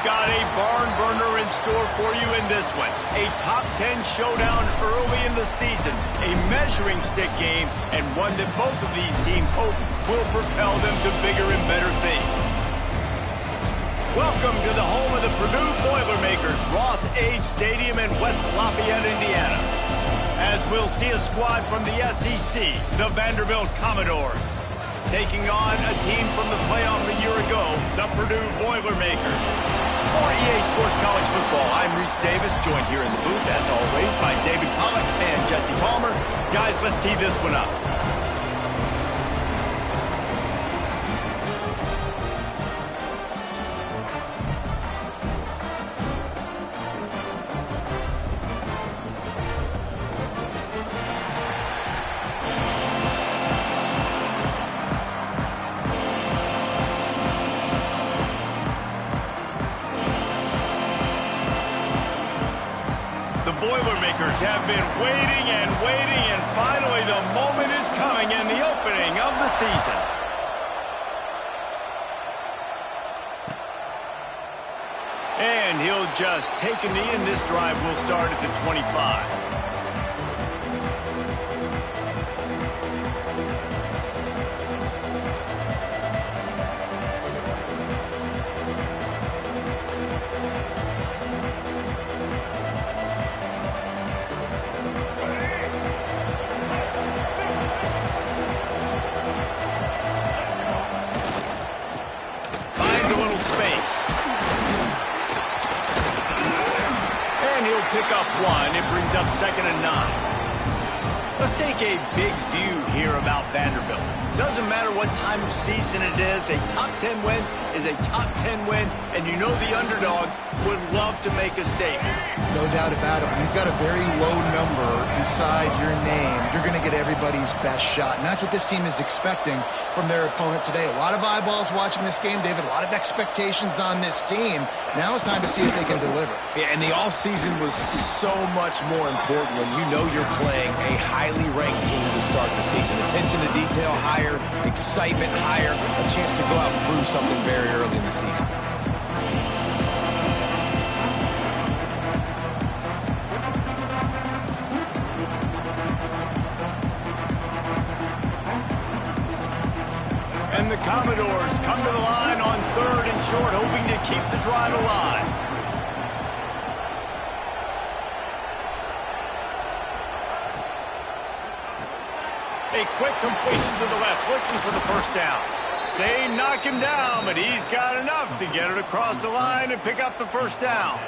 got a barn burner in store for you in this one. A top 10 showdown early in the season, a measuring stick game, and one that both of these teams hope will propel them to bigger and better things. Welcome to the home of the Purdue Boilermakers, Ross Age Stadium in West Lafayette, Indiana. As we'll see a squad from the SEC, the Vanderbilt Commodores, taking on a team from the playoff a year ago, the Purdue Boilermakers. For EA Sports College Football, I'm Reese Davis, joined here in the booth, as always, by David Pollack and Jesse Palmer. Guys, let's tee this one up. Boilermakers have been waiting and waiting, and finally the moment is coming in the opening of the season. And he'll just take a knee, and this drive will start at the 25. Pick up one. It brings up 2nd and 9. Let's take a big view here about Vanderbilt. Doesn't matter what time of season it is, a top 10 win is a top 10 win, and you know the underdogs would love to make a statement. No doubt about it. When you've got a very low number beside your name, you're going to get everybody's best shot, and that's what this team is expecting from their opponent today. A lot of eyeballs watching this game, David, a lot of expectations on this team. Now it's time to see if they can deliver. Yeah, and the offseason was so much more important when you know you're playing a highly ranked team to start the season. Attention to detail higher, excitement higher, a chance to go out and prove something very early in the season. And the Commodores come to the line on 3rd and short, hoping to keep the drive alive. A quick completion to the left, looking for the first down. They knock him down, but he's got enough to get it across the line and pick up the first down.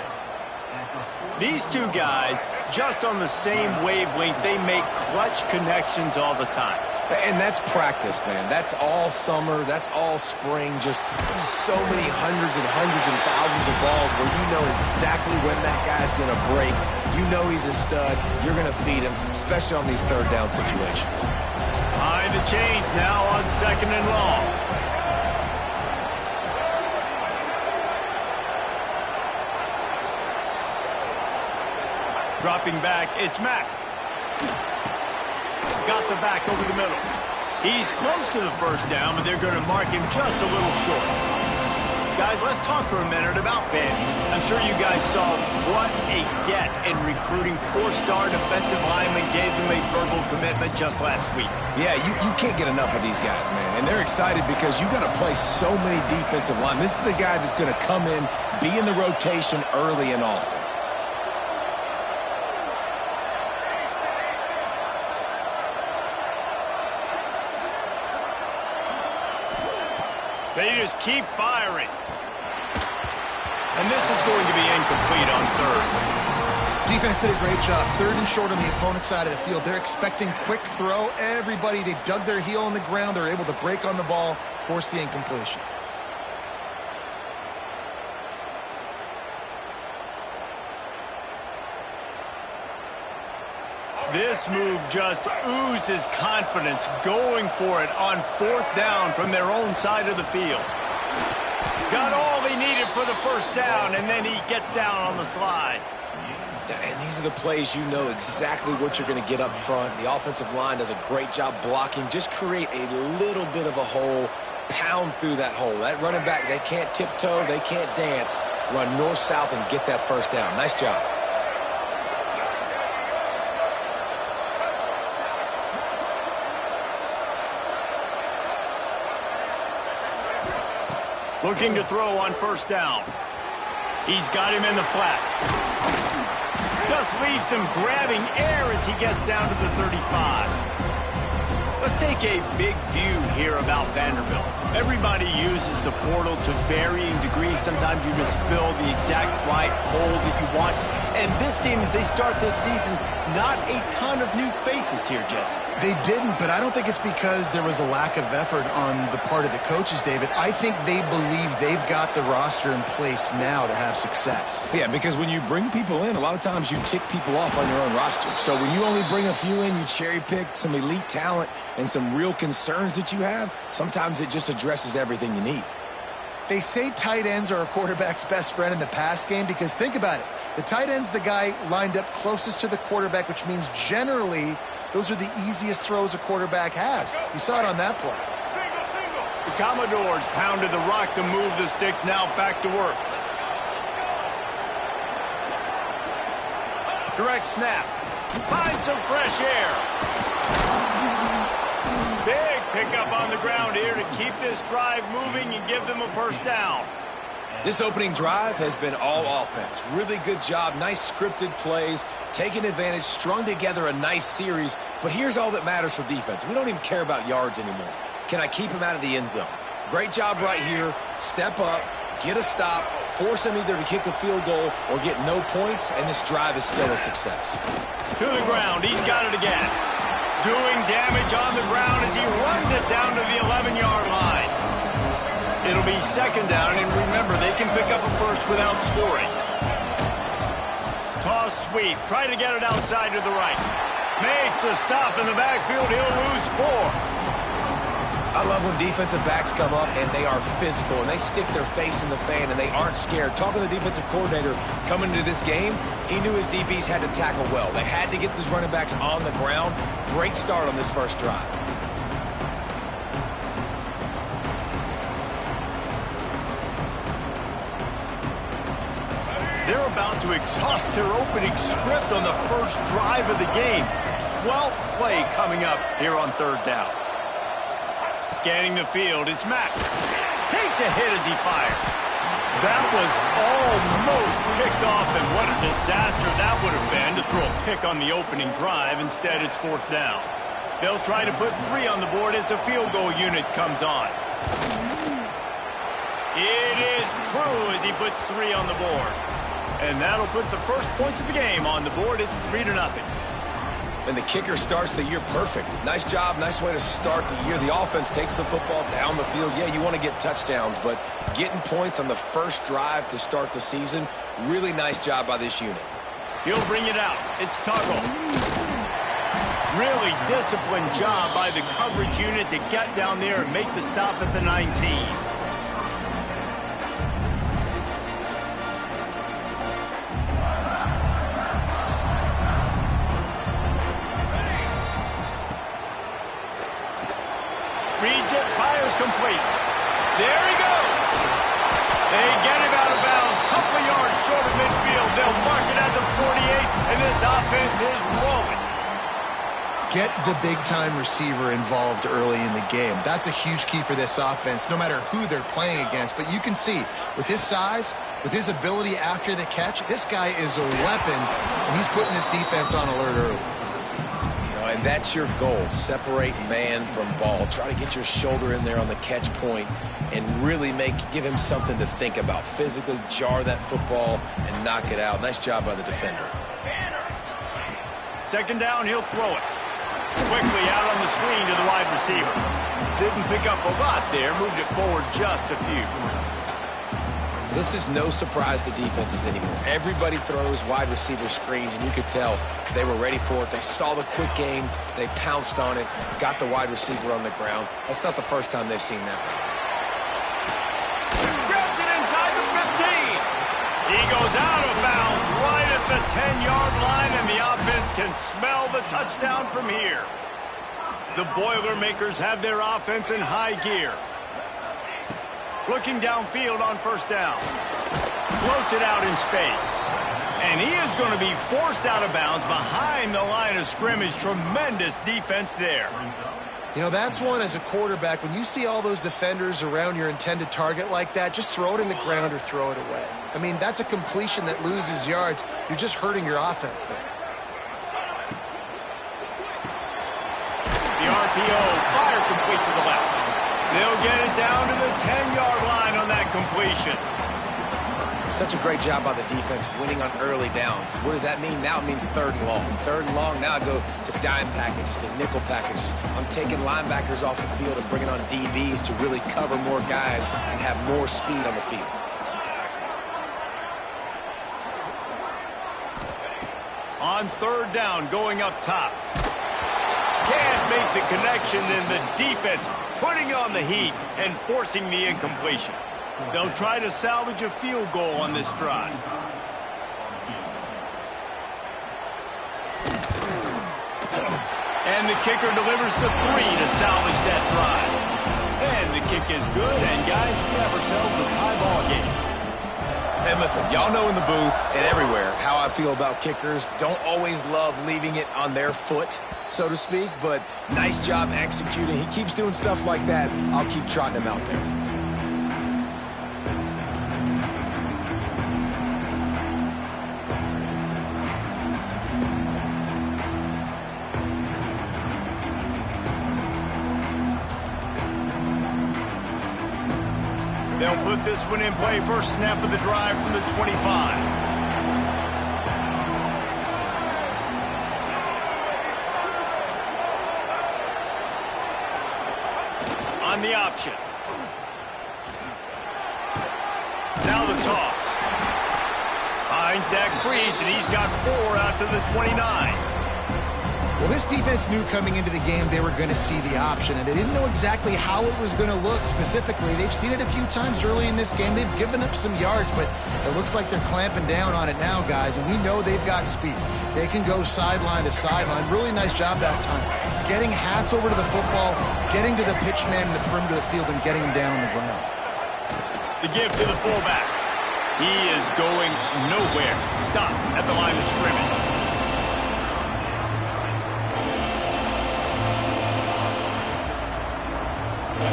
These two guys, just on the same wavelength, they make clutch connections all the time. And that's practice, man. That's all summer. That's all spring. Just so many hundreds and thousands of balls where you know exactly when that guy's going to break. You know he's a stud. You're going to feed him, especially on these 3rd down situations. Behind the chains now on 2nd and long. Dropping back, it's Mack. Got the back over the middle. He's close to the first down, but they're going to mark him just a little short. Guys, let's talk for a minute about Vandy. I'm sure you guys saw what a get in recruiting 4-star defensive linemen, gave them a verbal commitment just last week. Yeah, you can't get enough of these guys, man. And they're excited because you got to play so many defensive linemen. This is the guy that's going to come in, be in the rotation early and often. They just keep firing. And this is going to be incomplete on 3rd. Defense did a great job. 3rd and short on the opponent's side of the field. They're expecting quick throw. Everybody, they dug their heel on the ground. They're able to break on the ball, force the incompletion. This move just oozes confidence, going for it on 4th down from their own side of the field. Got all he needed for the first down, and then he gets down on the slide. And these are the plays you know exactly what you're going to get up front. The offensive line does a great job blocking. Just create a little bit of a hole, pound through that hole. That running back, they can't tiptoe, they can't dance. run north-south and get that first down. Nice job. Looking to throw on first down. He's got him in the flat. Just leaves him grabbing air as he gets down to the 35. Let's take a big view here about Vanderbilt. Everybody uses the portal to varying degrees. Sometimes you just fill the exact right hole that you want. And this team, as they start this season, not a ton of new faces here, Jesse. They didn't, but I don't think it's because there was a lack of effort on the part of the coaches, David. I think they believe they've got the roster in place now to have success. Yeah, because when you bring people in, a lot of times you tick people off on your own roster. So when you only bring a few in, you cherry-pick some elite talent and some real concerns that you have, sometimes it just addresses everything you need. They say tight ends are a quarterback's best friend in the pass game because think about it. The tight end's the guy lined up closest to the quarterback, which means generally those are the easiest throws a quarterback has. You saw it on that play. The Commodores pounded the rock to move the sticks, now back to work. Direct snap. Find some fresh air. Big pickup on the ground here to keep this drive moving and give them a first down. This opening drive has been all offense. Really good job. Nice scripted plays. Taking advantage. Strung together a nice series. But here's all that matters for defense. We don't even care about yards anymore. Can I keep him out of the end zone? Great job right here. Step up. Get a stop. Force him either to kick a field goal or get no points. And this drive is still a success. To the ground. He's got it again. Doing damage on the ground as he runs it down to the 11-yard line. It'll be second down, and remember, they can pick up a first without scoring. Toss sweep. Try to get it outside to the right. Makes the stop in the backfield. He'll lose 4. I love when defensive backs come up and they are physical and they stick their face in the fan and they aren't scared. Talking to the defensive coordinator coming into this game, he knew his DBs had to tackle well. They had to get these running backs on the ground. Great start on this first drive. They're about to exhaust their opening script on the first drive of the game. 12th play coming up here on third down. Scanning the field, it's Mack. Takes a hit as he fires. That was almost picked off, and what a disaster that would have been to throw a pick on the opening drive. Instead, it's fourth down. They'll try to put 3 on the board as the field goal unit comes on. It is true as he puts 3 on the board. And that'll put the first points of the game on the board. It's 3-0. And the kicker starts the year perfect. Nice job, nice way to start the year. The offense takes the football down the field. Yeah, you want to get touchdowns, but getting points on the first drive to start the season, really nice job by this unit. He'll bring it out. It's Tuggle. Really disciplined job by the coverage unit to get down there and make the stop at the 19. Reads it, fires complete. There he goes. They get him out of bounds. Couple of yards short of midfield. They'll mark it at the 48, and this offense is rolling. Get the big-time receiver involved early in the game. That's a huge key for this offense, no matter who they're playing against. But you can see, with his size, with his ability after the catch, this guy is a weapon, and he's putting this defense on alert early. And that's your goal. Separate man from ball. Try to get your shoulder in there on the catch point and really give him something to think about. Physically jar that football and knock it out. Nice job by the defender. Second down, he'll throw it. Quickly out on the screen to the wide receiver. Didn't pick up a lot there. Moved it forward just a few. This is no surprise to defenses anymore. Everybody throws wide receiver screens, and you could tell they were ready for it. They saw the quick game. They pounced on it, got the wide receiver on the ground. That's not the first time they've seen that. Grabs it inside the 15. He goes out of bounds right at the 10-yard line, and the offense can smell the touchdown from here. The Boilermakers have their offense in high gear. Looking downfield on first down. floats it out in space. And he is going to be forced out of bounds behind the line of scrimmage. Tremendous defense there. You know, that's one as a quarterback. When you see all those defenders around your intended target like that, just throw it in the ground or throw it away. I mean, that's a completion that loses yards. You're just hurting your offense there. The RPO, fire complete to the left. They'll get it down to the 10-yard line on that completion. Such a great job by the defense winning on early downs. What does that mean? Now it means 3rd and long. 3rd and long, now I go to dime packages, to nickel packages. I'm taking linebackers off the field and bringing on DBs to really cover more guys and have more speed on the field. On 3rd down, going up top. Can't make the connection, and the defense putting on the heat and forcing the incompletion. They'll try to salvage a field goal on this drive. And the kicker delivers the 3 to salvage that drive. And the kick is good, and guys, we have ourselves a tie ball game. And listen, y'all know in the booth and everywhere how I feel about kickers. Don't always love leaving it on their foot, so to speak, but nice job executing. He keeps doing stuff like that. I'll keep trotting him out there. They'll put this one in play. First snap of the drive from the 25. On the option. Now the toss. Finds that crease, and he's got 4 out to the 29. Well, this defense knew coming into the game they were going to see the option, and they didn't know exactly how it was going to look specifically. They've seen it a few times early in this game. They've given up some yards, but it looks like they're clamping down on it now, guys, and we know they've got speed. They can go sideline to sideline. Really nice job that time. Getting hats over to the football, getting to the pitch man in the perimeter of the field, and getting him down on the ground. The give to the fullback. He is going nowhere. Stop at the line of scrimmage.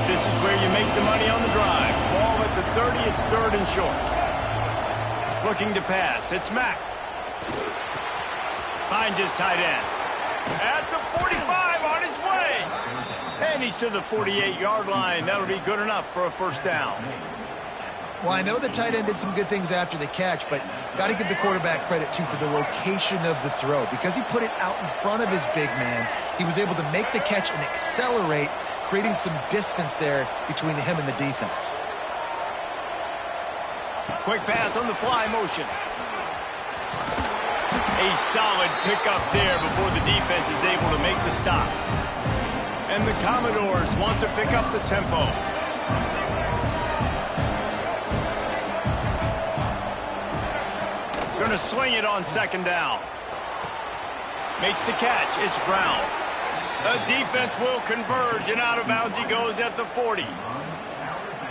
This is where you make the money on the drive. Ball at the 30, it's 3rd and short. Looking to pass, it's Mack. Finds his tight end. At the 45, on his way. And he's to the 48-yard line. That'll be good enough for a 1st down. Well, I know the tight end did some good things after the catch, but got to give the quarterback credit, too, for the location of the throw. Because he put it out in front of his big man, he was able to make the catch and accelerate, creating some distance there between him and the defense. Quick pass on the fly motion. A solid pickup there before the defense is able to make the stop. And the Commodores want to pick up the tempo. Going to sling it on 2nd down. Makes the catch. It's Brown. The defense will converge, and out of bounds he goes at the 40.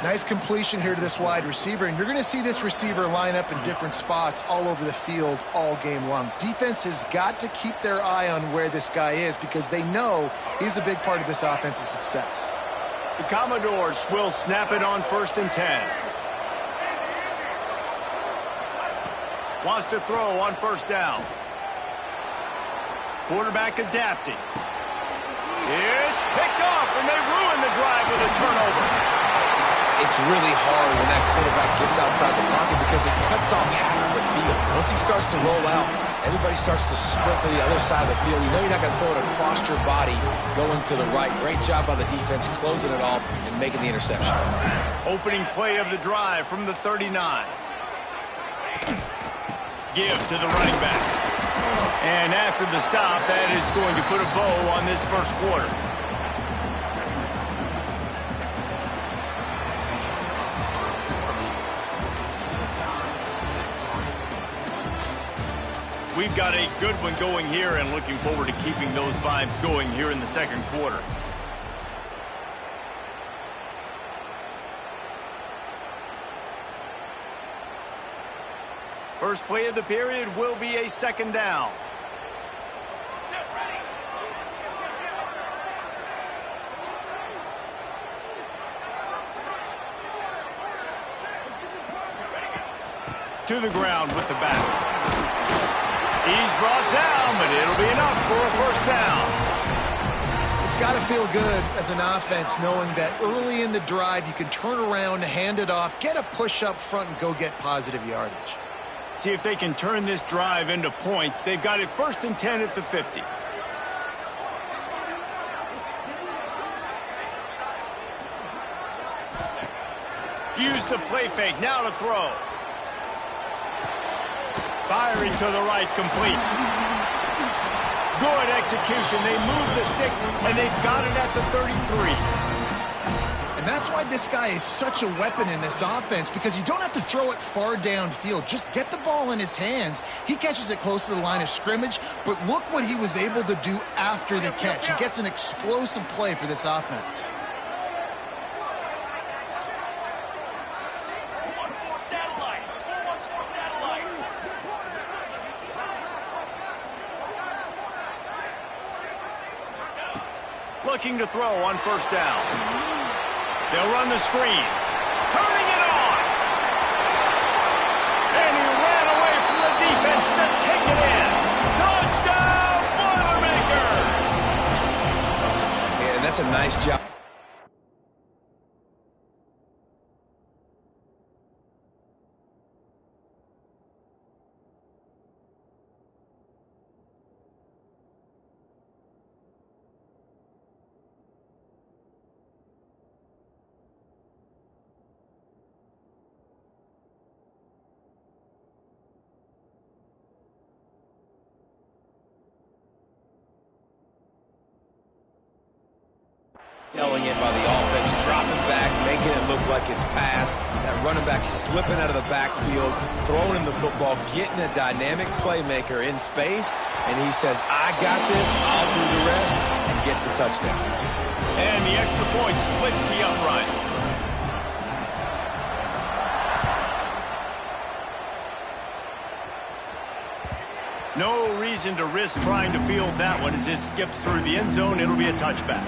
Nice completion here to this wide receiver, and you're going to see this receiver line up in different spots all over the field all game long. Defense has got to keep their eye on where this guy is because they know he's a big part of this offense's success. The Commodores will snap it on 1st and 10. Wants to throw on 1st down. Quarterback adapting. It's picked off, and they ruin the drive with a turnover. It's really hard when that quarterback gets outside the pocket because it cuts off half of the field. Once he starts to roll out, everybody starts to sprint to the other side of the field. You know you're not going to throw it across your body going to the right. Great job by the defense closing it off and making the interception. Opening play of the drive from the 39. Give to the running back. And after the stop, that is going to put a bow on this 1st quarter. We've got a good one going here and looking forward to keeping those vibes going here in the 2nd quarter. First play of the period will be a second down. To the ground with the bat. He's brought down, but it'll be enough for a first down. It's got to feel good as an offense knowing that early in the drive you can turn around, hand it off, get a push up front, and go get positive yardage. See if they can turn this drive into points. They've got it 1st and 10 at the 50. Use the play fake, now to throw. Firing to the right, complete. Good execution. They move the sticks, and they've got it at the 33. And that's why this guy is such a weapon in this offense, because you don't have to throw it far downfield. Just get the ball in his hands. He catches it close to the line of scrimmage, but look what he was able to do after the catch. He gets an explosive play for this offense. Looking to throw on first down. They'll run the screen. Turning it on. And he ran away from the defense to take it in. Touchdown, Boilermakers! Yeah, that's a nice job. Selling it by the offense, dropping back, making it look like it's pass. That running back slipping out of the backfield, throwing him the football, getting a dynamic playmaker in space, and he says, I got this, I'll do the rest, and gets the touchdown. And the extra point splits the uprights. No reason to risk trying to field that one as it skips through the end zone. It'll be a touchback.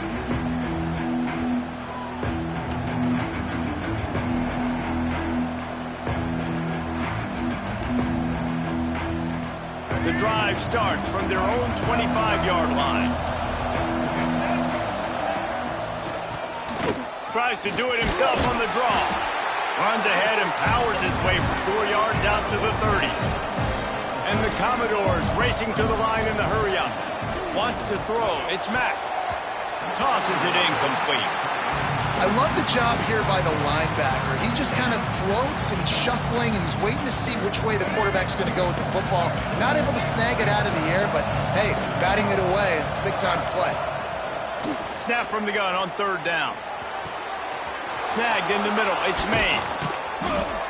The drive starts from their own 25-yard line. Tries to do it himself on the draw. Runs ahead and powers his way for 4 yards out to the 30. And the Commodores racing to the line in the hurry-up. Wants to throw. It's Mack. Tosses it incomplete. I love the job here by the linebacker. He just kind of floats and he's shuffling and he's waiting to see which way the quarterback's going to go with the football. Not able to snag it out of the air, but hey, batting it away, it's a big-time play. Snap from the gun on third down. Snagged in the middle. It's Mays.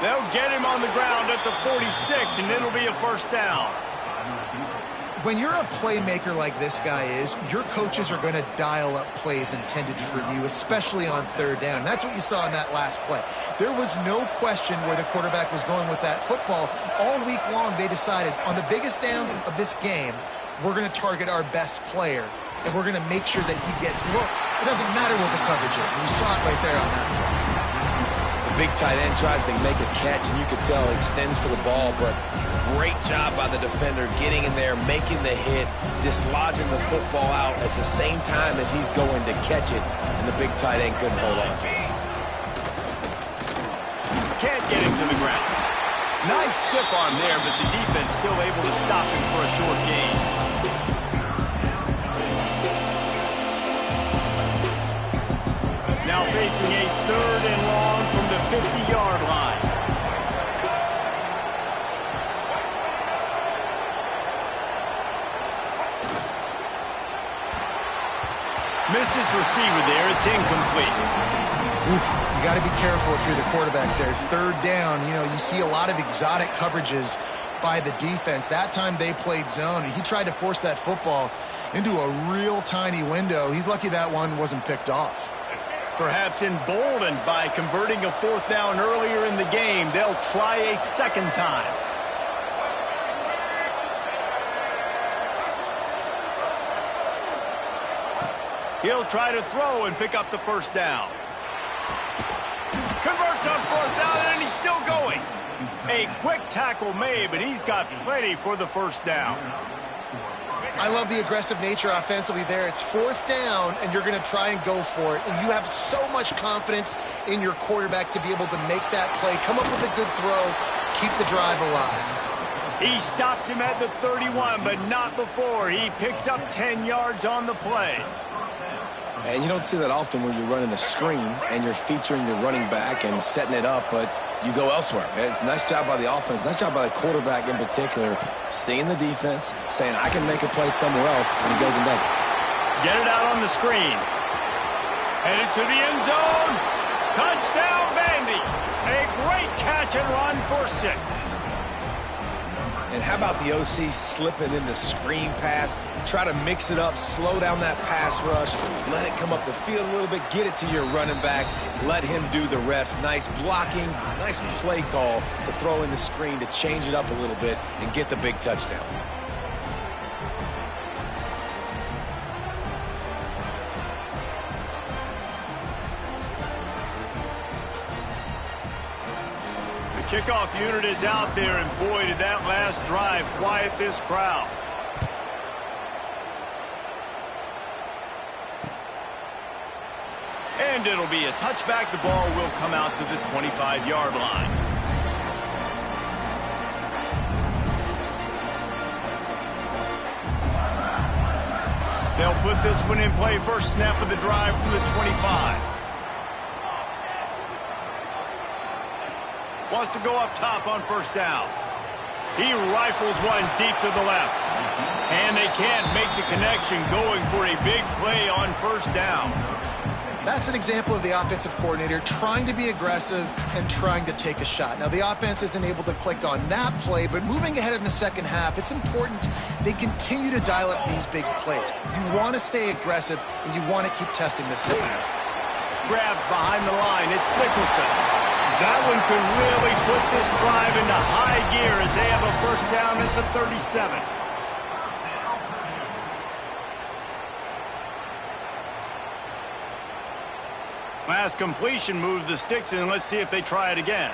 They'll get him on the ground at the 46, and it'll be a first down. When you're a playmaker like this guy is, your coaches are going to dial up plays intended for you, especially on third down. That's what you saw in that last play. There was no question where the quarterback was going with that football. All week long, they decided on the biggest downs of this game, we're going to target our best player, and we're going to make sure that he gets looks. It doesn't matter what the coverage is, and you saw it right there on that play. Big tight end tries to make a catch, and you could tell he extends for the ball, but great job by the defender getting in there, making the hit, dislodging the football out at the same time as he's going to catch it, and the big tight end couldn't hold on to it. Can't get him to the ground. Nice stiff arm there, but the defense still able to stop him for a short gain. Now facing a third and long from the 50-yard line. Missed his receiver there. It's incomplete. Oof, you got to be careful if you're the quarterback there. Third down, you see a lot of exotic coverages by the defense. That time they played zone, and he tried to force that football into a real tiny window. He's lucky that one wasn't picked off. Perhaps emboldened by converting a fourth down earlier in the game, they'll try a second time. He'll try to throw and pick up the first down. Converts on fourth down, and he's still going. A quick tackle made, but he's got plenty for the first down. I love the aggressive nature offensively there. It's fourth down, and you're going to try and go for it. And you have so much confidence in your quarterback to be able to make that play, come up with a good throw, keep the drive alive. He stops him at the 31, but not before. He picks up 10 yards on the play. And you don't see that often when you're running a screen and you're featuring the running back and setting it up, but you go elsewhere. It's a nice job by the offense, nice job by the quarterback in particular, seeing the defense, saying, I can make a play somewhere else, and he goes and does it. Get it out on the screen. Headed to the end zone. Touchdown, Vandy. A great catch and run for 6. And how about the OC slipping in the screen pass? Try to mix it up, slow down that pass rush, let it come up the field a little bit, get it to your running back, let him do the rest. Nice blocking, nice play call to throw in the screen to change it up a little bit and get the big touchdown. Kickoff unit is out there, and boy, did that last drive quiet this crowd. And it'll be a touchback. The ball will come out to the 25-yard line. They'll put this one in play. First snap of the drive from the 25. Wants to go up top on first down. He rifles one deep to the left. And they can't make the connection, going for a big play on first down. That's an example of the offensive coordinator trying to be aggressive and trying to take a shot. Now, the offense isn't able to click on that play, but moving ahead in the second half, it's important they continue to dial up these big plays. You want to stay aggressive, and you want to keep testing this secondary. Grabbed behind the line. It's Nicholson. That one could really put this drive into high gear as they have a first down at the 37. Last completion moved the sticks in. Let's see if they try it again.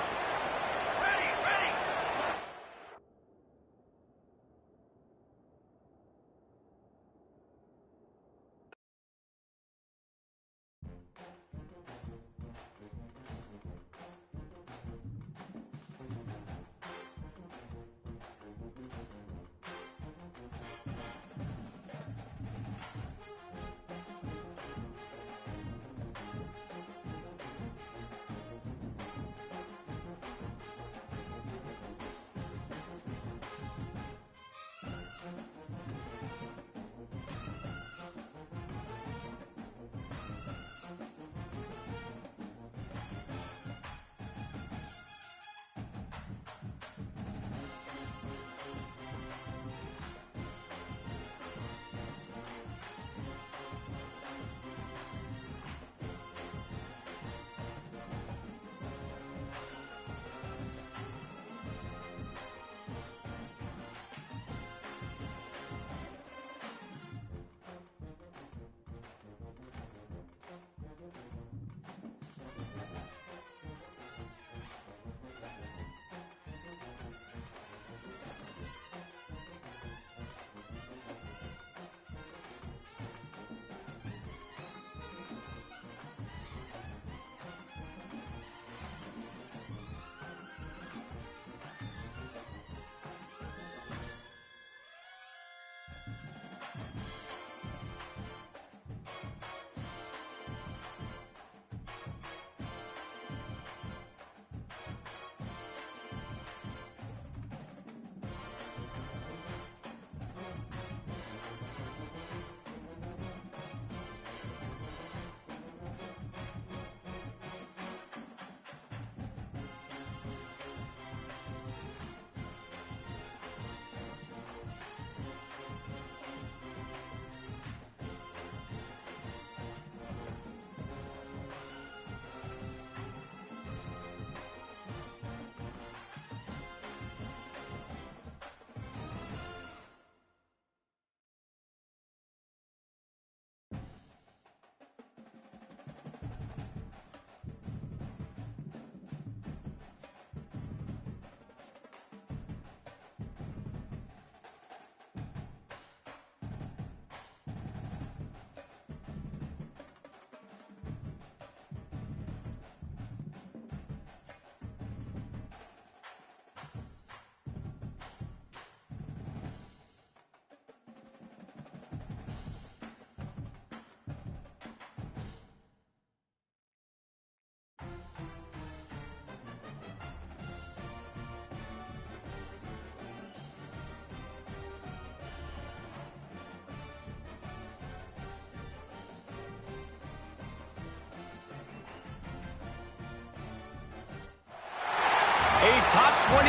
top 25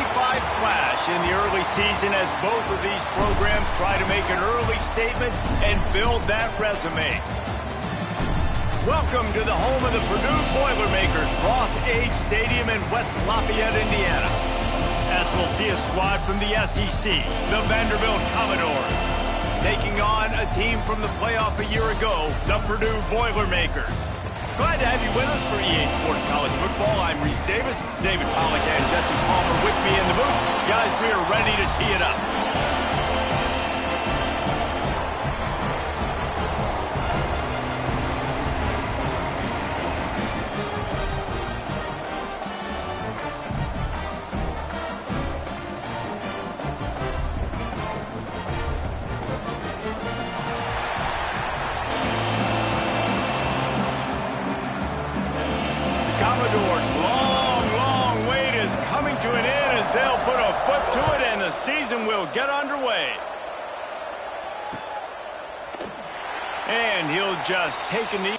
clash in the early season as both of these programs try to make an early statement and build that resume. Welcome to the home of the Purdue Boilermakers, Ross H. Stadium in West Lafayette, Indiana. As we'll see a squad from the SEC, the Vanderbilt Commodores, taking on a team from the playoff a year ago, the Purdue Boilermakers. Glad to have you with us for EA Sports College Football. I'm Reese Davis, David Pollack and Jesse Palmer with me in the booth. Guys, we are ready to tee it up. Commodore's long wait is coming to an end as they'll put a foot to it and the season will get underway. And he'll just take a knee.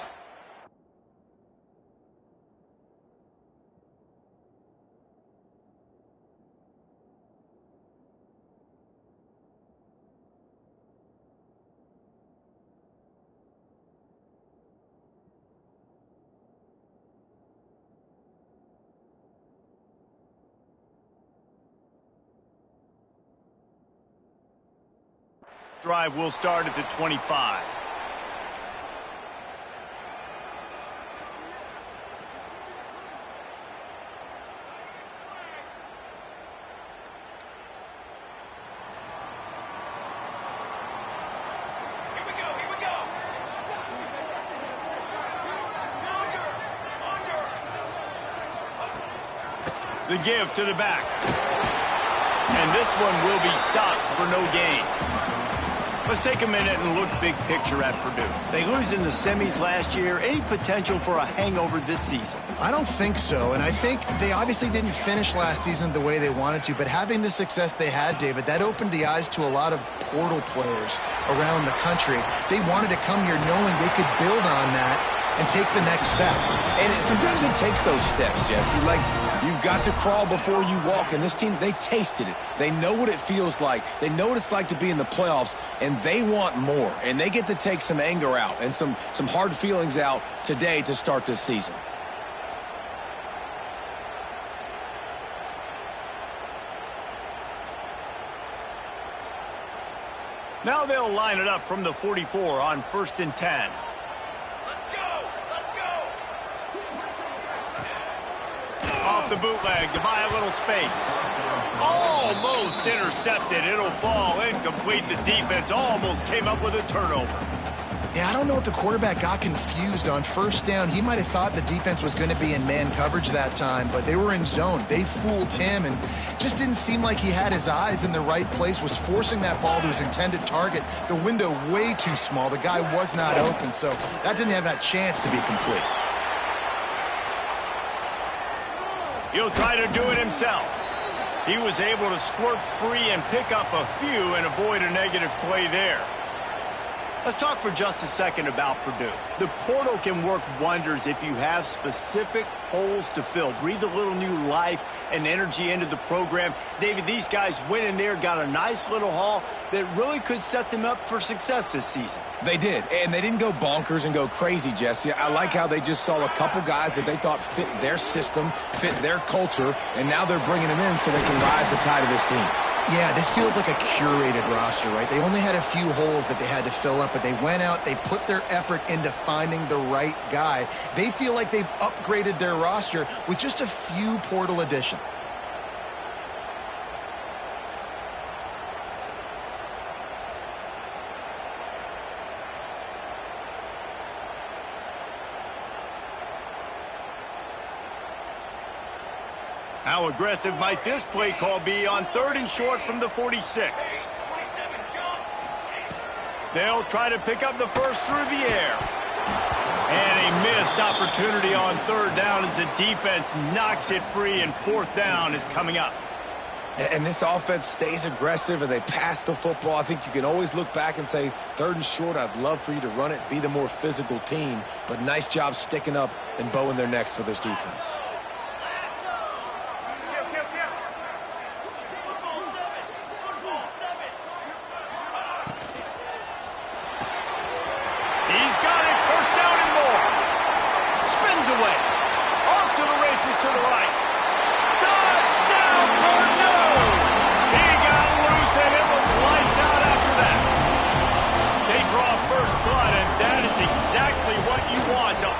Drive will start at the 25. The give to the back. And this one will be stopped for no gain. Let's take a minute and look big picture at Purdue. They lose in the semis last year. Any potential for a hangover this season? I don't think so, and I think they obviously didn't finish last season the way they wanted to, but having the success they had, David, that opened the eyes to a lot of portal players around the country. They wanted to come here knowing they could build on that and take the next step. And sometimes it takes those steps, Jesse. Like, you've got to crawl before you walk. And this team, they tasted it. They know what it feels like. They know what it's like to be in the playoffs, and they want more. And they get to take some anger out and some hard feelings out today to start this season. Now they'll line it up from the 44 on 1st and 10. Off the bootleg to buy a little space. Almost intercepted. It'll fall incomplete. The defense almost came up with a turnover. Yeah, I don't know if the quarterback got confused on 1st down. He might have thought the defense was going to be in man coverage that time, but they were in zone. They fooled him and just didn't seem like he had his eyes in the right place, was forcing that ball to his intended target. The window way too small. The guy was not open, so that didn't have that chance to be complete. He'll try to do it himself. He was able to squirt free and pick up a few and avoid a negative play there. Let's talk for just a second about Purdue. The portal can work wonders if you have specific holes to fill. Breathe a little new life and energy into the program. David, these guys went in there, got a nice little haul that really could set them up for success this season. They did, and they didn't go bonkers and go crazy, Jesse. I like how they just saw a couple guys that they thought fit their system, fit their culture, and now they're bringing them in so they can rise the tide of this team. Yeah, this feels like a curated roster, right? They only had a few holes that they had to fill up, but they went out, they put their effort into finding the right guy. They feel like they've upgraded their roster with just a few portal additions. How aggressive might this play call be on 3rd and short from the 46? They'll try to pick up the first through the air. And a missed opportunity on 3rd down as the defense knocks it free, and 4th down is coming up. And this offense stays aggressive and they pass the football. I think you can always look back and say, 3rd and short, I'd love for you to run it, be the more physical team. But nice job sticking up and bowing their necks for this defense.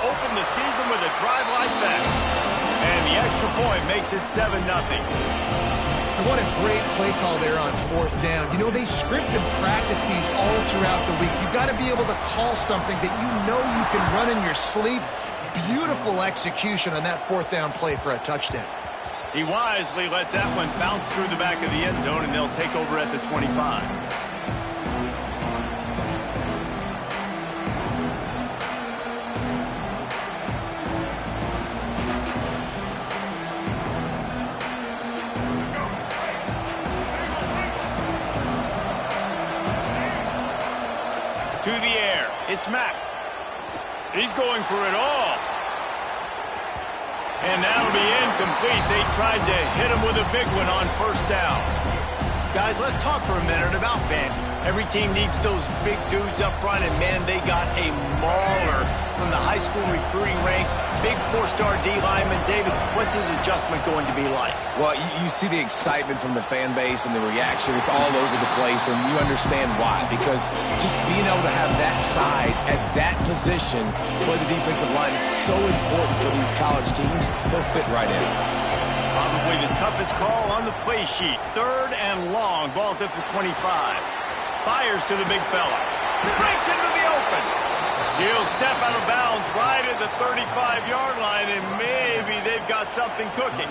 open the season with a drive like that. And the extra point makes it 7-0. What a great play call there on 4th down. You know, they script and practice these all throughout the week. You've got to be able to call something that you know you can run in your sleep. Beautiful execution on that 4th down play for a touchdown. He wisely lets that one bounce through the back of the end zone, and they'll take over at the 25. To the air, it's Mack. He's going for it all. And that'll be incomplete. They tried to hit him with a big one on 1st down. Guys, let's talk for a minute about vandy. Every team needs those big dudes up front, and man, they got a mauler from the high school recruiting ranks. Big 4-star D lineman. David, what's his adjustment going to be like? Well, you see the excitement from the fan base and the reaction. It's all over the place, and you understand why. Because just being able to have that size at that position for the defensive line is so important for these college teams. He'll fit right in. Probably the toughest call on the play sheet. 3rd and long. Ball's at the 25. Fires to the big fella. Breaks into the open. He'll step out of bounds right at the 35-yard line, and maybe they've got something cooking.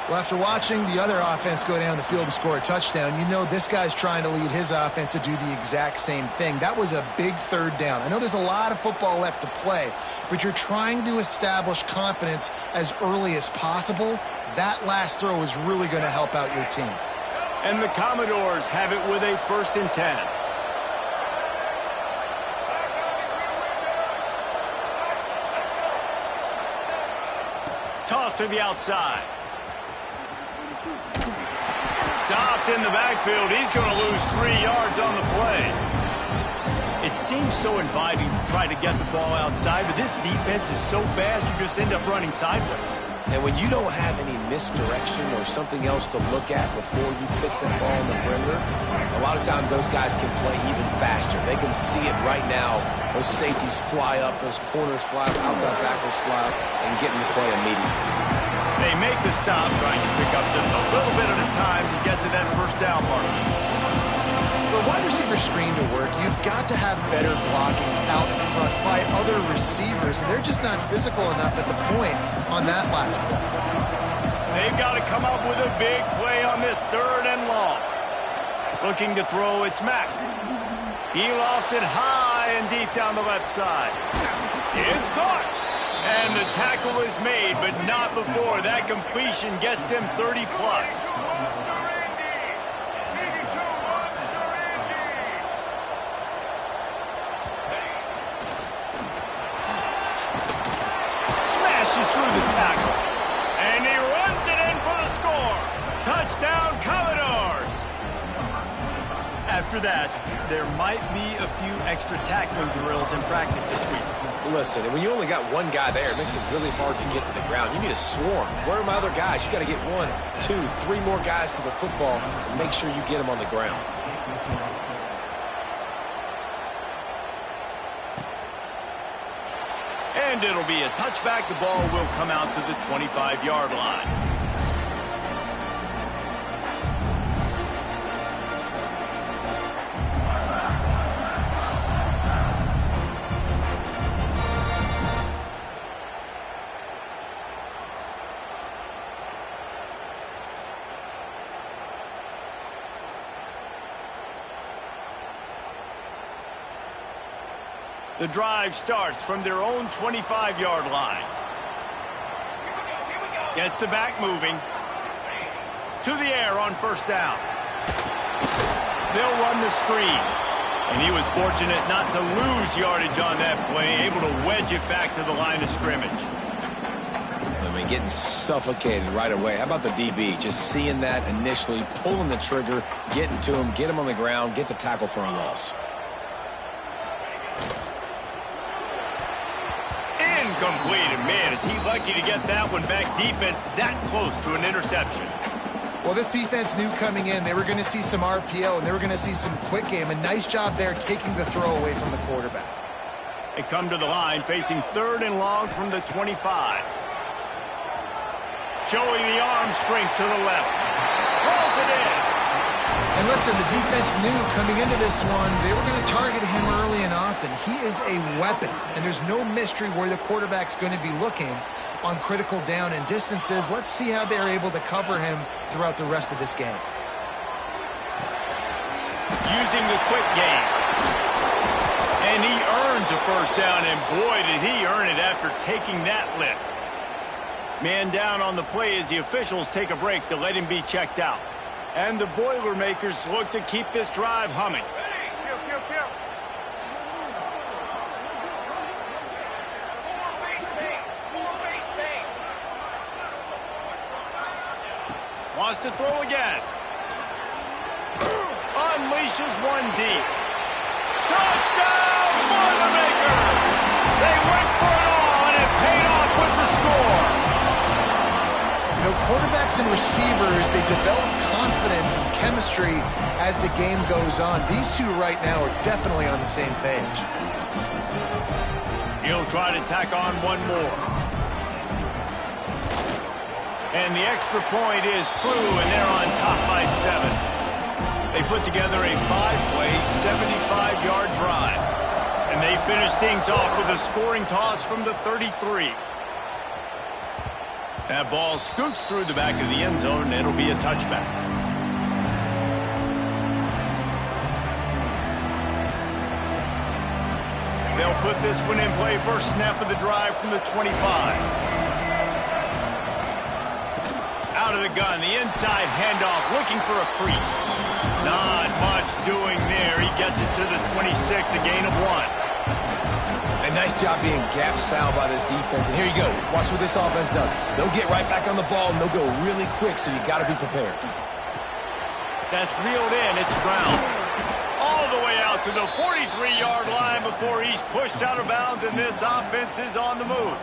Well, after watching the other offense go down the field and score a touchdown, you know this guy's trying to lead his offense to do the exact same thing. That was a big 3rd down. I know there's a lot of football left to play, but you're trying to establish confidence as early as possible. That last throw is really going to help out your team. And the Commodores have it with a 1st and 10. Toss to the outside. Stopped in the backfield. He's going to lose 3 yards on the play. It seems so inviting to try to get the ball outside, but this defense is so fast you just end up running sideways. And when you don't have any misdirection or something else to look at before you pitch that ball in the perimeter, a lot of times those guys can play even faster. They can see it right now. Those safeties fly up, those corners fly up, outside backers fly up, and get in the play immediately. They make the stop, trying to pick up just a little bit at a time to get to that 1st down mark. For a wide receiver screen to work, you've got to have better blocking out in front by other receivers, and they're just not physical enough at the point on that last play. They've got to come up with a big play on this 3rd and long. Looking to throw, it's Mack. He lofts it high and deep down the left side. It's caught. And the tackle is made, but not before that completion gets them 30-plus. Smashes through the tackle. And he runs it in for the score. Touchdown, Commodores. After that, there might be a few extra tackling drills in practice this week. Listen, when you only got one guy there, it makes it really hard to get to the ground. You need a swarm. Where are my other guys? You got to get 1, 2, 3 more guys to the football and make sure you get them on the ground. And it'll be a touchback. The ball will come out to the 25-yard line. The drive starts from their own 25-yard line. Gets the back moving. To the air on 1st down. They'll run the screen. And he was fortunate not to lose yardage on that play, able to wedge it back to the line of scrimmage. I mean, getting suffocated right away. How about the DB? Just seeing that initially, pulling the trigger, getting to him, get him on the ground, get the tackle for a loss. Incomplete, and man, is he lucky to get that one back. Defense that close to an interception. Well, this defense knew coming in they were going to see some RPO and they were going to see some quick game. A nice job there taking the throw away from the quarterback. They come to the line facing 3rd and long from the 25. Showing the arm strength to the left. Rolls it in. And listen, the defense knew coming into this one, they were going to target him early and often. He is a weapon, and there's no mystery where the quarterback's going to be looking on critical down and distances. Let's see how they're able to cover him throughout the rest of this game. Using the quick game. And he earns a first down, and boy, did he earn it after taking that lift. Man down on the play as the officials take a break to let him be checked out. And the Boilermakers look to keep this drive humming. Wants to throw again. Unleashes one deep. Touchdown, Boilermakers! They went for it all, and it paid off with the score. You know, quarterbacks and receivers, they develop confidence and chemistry as the game goes on. These two right now are definitely on the same page. He'll try to tack on one more. And the extra point is true, and they're on top by 7. They put together a 5-play, 75-yard drive. And they finish things off with a scoring toss from the 33. That ball scoots through the back of the end zone, and it'll be a touchback. They'll put this one in play. First snap of the drive from the 25. Out of the gun, the inside handoff, looking for a crease. Not much doing there. He gets it to the 26, a gain of 1. A nice job being gap sound by this defense. And here you go. Watch what this offense does. They'll get right back on the ball, and they'll go really quick, so you got to be prepared. That's reeled in. It's Brown. All the way out to the 43-yard line before he's pushed out of bounds, and this offense is on the move.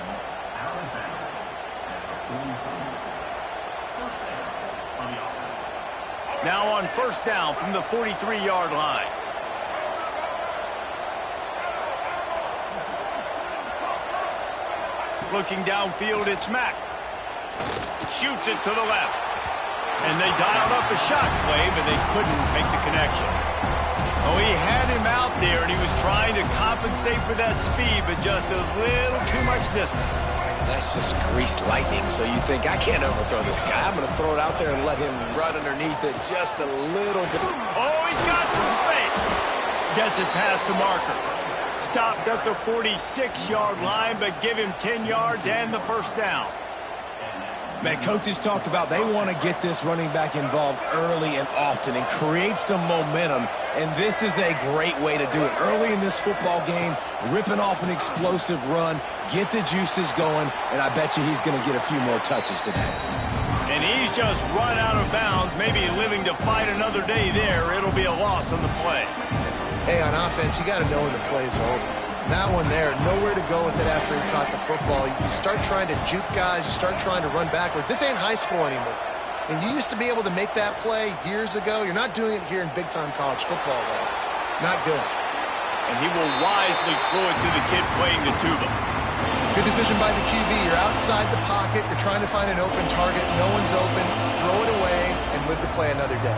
Now on first down from the 43-yard line. Looking downfield, it's Mack. Shoots it to the left. And they dialed up a shot play, but they couldn't make the connection. Oh, he had him out there, and he was trying to compensate for that speed, but just a little too much distance. That's just greased lightning, so you think, I can't overthrow this guy. I'm going to throw it out there and let him run underneath it just a little bit. Oh, he's got some space. Gets it past the marker. Stopped at the 46-yard line, but give him 10 yards and the first down. Man, coaches talked about they want to get this running back involved early and often and create some momentum, and this is a great way to do it. Early in this football game, ripping off an explosive run, get the juices going, and I bet you he's going to get a few more touches today. And he's just run out of bounds, maybe living to fight another day there. It'll be a loss on the play. Hey, on offense, you got to know when the play's over. That one there, nowhere to go with it after he caught the football. You start trying to juke guys. You start trying to run backward. This ain't high school anymore. And you used to be able to make that play years ago. You're not doing it here in big-time college football, though. Not good. And he will wisely throw it to the kid playing the tuba. Good decision by the QB. You're outside the pocket. You're trying to find an open target. No one's open. Throw it away and live to play another day.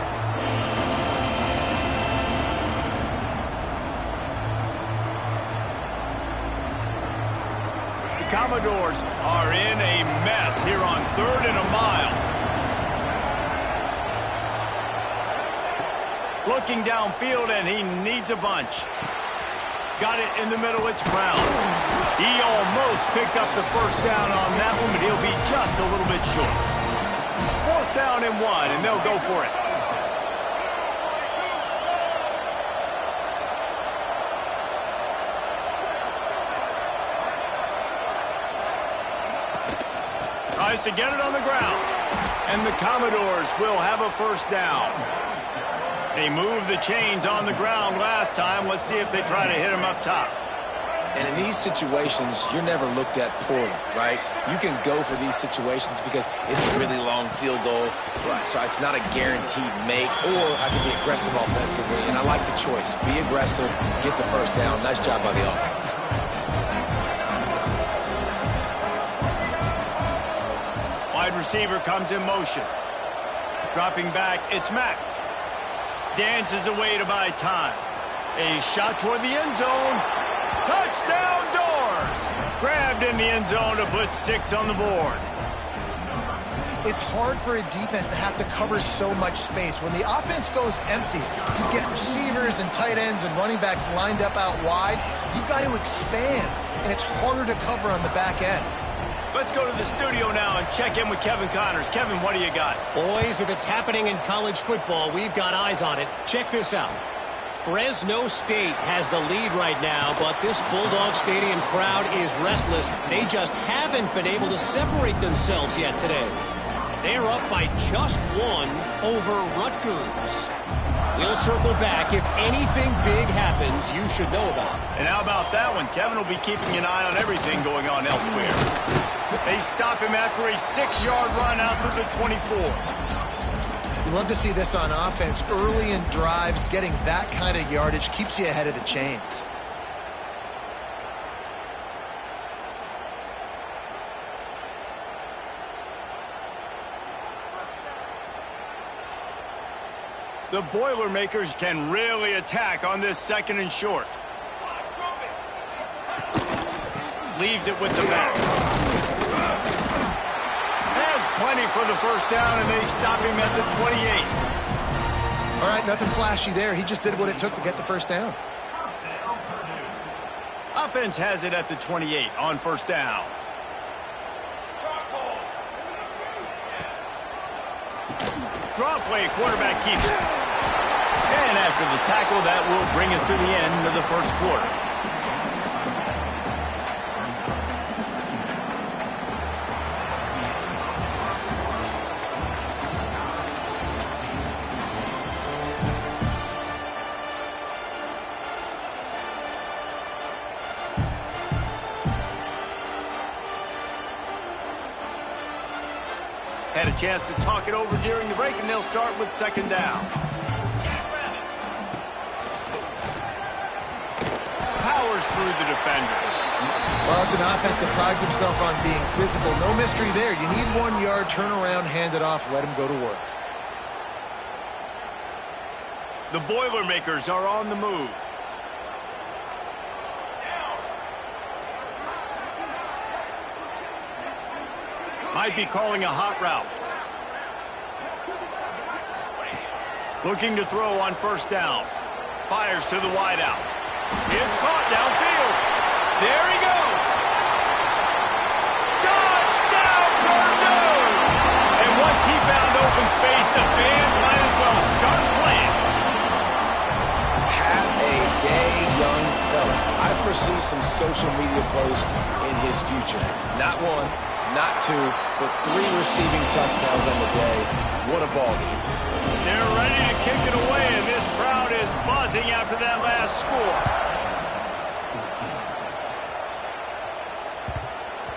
The Commodores are in a mess here on 3rd and a mile. Looking downfield, and he needs a bunch. Got it in the middle, it's Brown. He almost picked up the first down on that one, but he'll be just a little bit short. 4th down and 1, and they'll go for it. Tries to get it on the ground. And the Commodores will have a first down. They moved the chains on the ground last time. Let's see if they try to hit him up top. And in these situations, you're never looked at poorly, right? You can go for these situations because it's a really long field goal, right? So it's not a guaranteed make, or I can be aggressive offensively, and I like the choice. Be aggressive, get the first down. Nice job by the offense. receiver comes in motion. Dropping back, it's Mack. Dances away to buy time. A shot toward the end zone. Touchdown Doors! Grabbed in the end zone to put 6 on the board. It's hard for a defense to have to cover so much space. When the offense goes empty, you get receivers and tight ends and running backs lined up out wide. You've got to expand, and it's harder to cover on the back end. Let's go to the studio now and check in with Kevin Connors. Kevin, what do you got? Boys, if it's happening in college football, we've got eyes on it. Check this out. Fresno State has the lead right now, but this Bulldog Stadium crowd is restless. They just haven't been able to separate themselves yet today. They're up by just 1 over Rutgers. We'll circle back if anything big happens you should know about. And how about that one? Kevin will be keeping an eye on everything going on elsewhere. They stop him after a 6-yard run out to the 24. You love to see this on offense. Early in drives, getting that kind of yardage keeps you ahead of the chains. The Boilermakers can really attack on this 2nd and short. Leaves it with the back. Has plenty for the first down, and they stop him at the 28. All right, nothing flashy there. He just did what it took to get the first down. Offense has it at the 28 on first down. Draw play, quarterback keeps it. And after the tackle, that will bring us to the end of the first quarter. Had a chance to talk it over during the break, and they'll start with 2nd down. Powers through the defender. Well, it's an offense that prides themselves on being physical. No mystery there. You need 1 yard, turn around, hand it off, let him go to work. The Boilermakers are on the move. Might be calling a hot route. Looking to throw on first down. Fires to the wideout. It's caught downfield. There he goes. Touchdown, Purdue! And once he found open space, the band might as well start playing. Have a day, young fella. I foresee some social media posts in his future. Not 1, not 2, but 3 receiving touchdowns on the day. What a ball game. They're ready to kick it away, and this crowd is buzzing after that last score.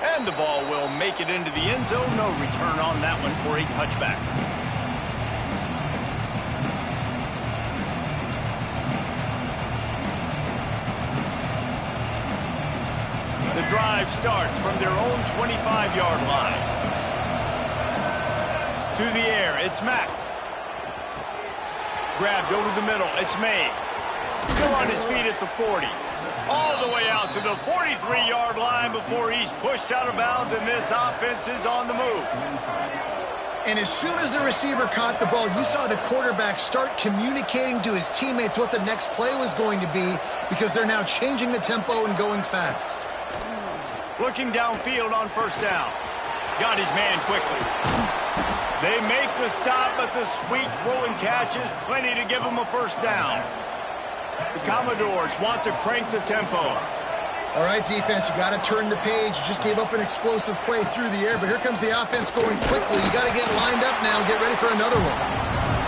And the ball will make it into the end zone. No return on that one for a touchback. The drive starts from their own 25-yard line. To the air, it's Mack. Grabbed over the middle, it's Mays. Still on his feet at the 40. All the way out to the 43-yard line before he's pushed out of bounds, and this offense is on the move. And as soon as the receiver caught the ball, you saw the quarterback start communicating to his teammates what the next play was going to be, because they're now changing the tempo and going fast. Looking downfield on first down. Got his man quickly. They make the stop, but the sweet rolling catch is plenty to give him a first down. The Commodores want to crank the tempo. All right, defense, you got to turn the page. You just gave up an explosive play through the air, but here comes the offense going quickly. You got to get lined up now and get ready for another one.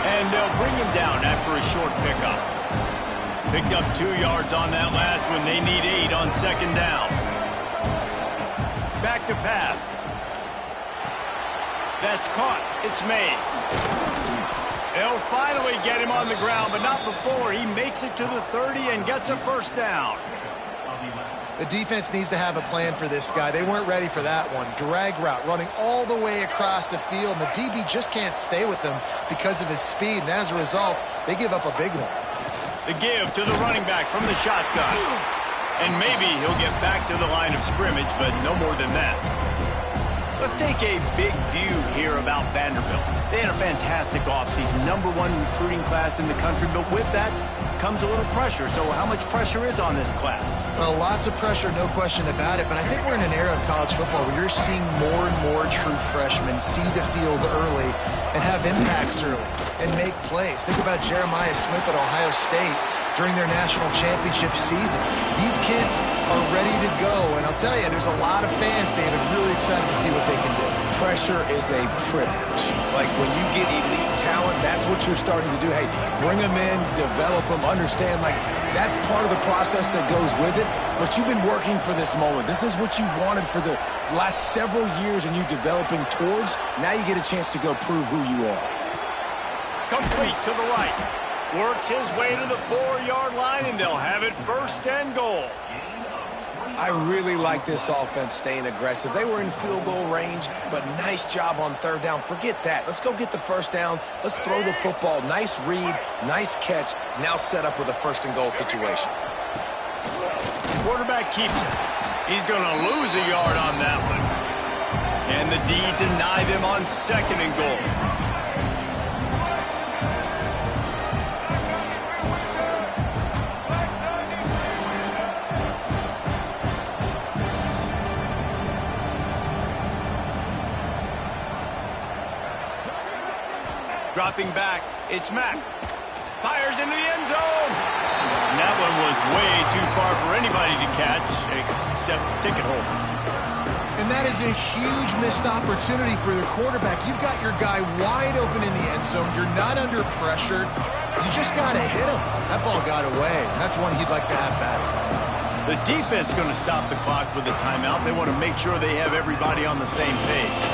And they'll bring him down after a short pickup. Picked up 2 yards on that last one. They need 8 on second down. Back to pass. That's caught. It's Mays. They'll finally get him on the ground, but not before he makes it to the 30 and gets a first down. The defense needs to have a plan for this guy. They weren't ready for that one. Drag route, running all the way across the field, and the DB just can't stay with him because of his speed, and as a result, they give up a big one. The give to the running back from the shotgun. And maybe he'll get back to the line of scrimmage, but no more than that. Let's take a big view here about Vanderbilt. They had a fantastic offseason, #1 recruiting class in the country, but with that comes a little pressure. So how much pressure is on this class? Well, lots of pressure, no question about it, but I think we're in an era of college football where you're seeing more and more true freshmen see the field early and have impacts early and make plays. Think about Jeremiah Smith at Ohio State during their national championship season. These kids are ready to go, and I'll tell you, there's a lot of fans, David, really excited to see what they can do. Pressure is a privilege. Like, when you get elite talent, that's what you're starting to do. Hey, bring them in, develop them, understand, like, that's part of the process that goes with it, but you've been working for this moment. This is what you wanted for the last several years, and you developing towards. Now you get a chance to go prove who you are. Complete to the right. Works his way to the 4-yard line, and they'll have it 1st and goal. I really like this offense staying aggressive. They were in field goal range, but nice job on 3rd down. Forget that. Let's go get the 1st down. Let's throw the football. Nice read, nice catch. Now set up with a 1st and goal situation. Quarterback keeps it. He's going to lose a yard on that one. Can the D deny them on 2nd and goal? Dropping back, it's Mack. Fires into the end zone. And that one was way too far for anybody to catch, except ticket holders. And that is a huge missed opportunity for the quarterback. You've got your guy wide open in the end zone. You're not under pressure. You just got to hit him. That ball got away. That's one he'd like to have back. The defense going to stop the clock with a timeout. They want to make sure they have everybody on the same page.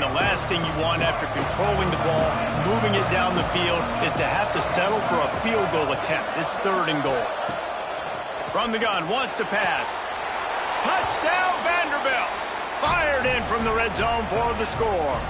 The last thing you want after controlling the ball, moving it down the field, is to have to settle for a field goal attempt. It's 3rd and goal. From the gun, wants to pass. Touchdown, Vanderbilt! Fired in from the red zone for the score.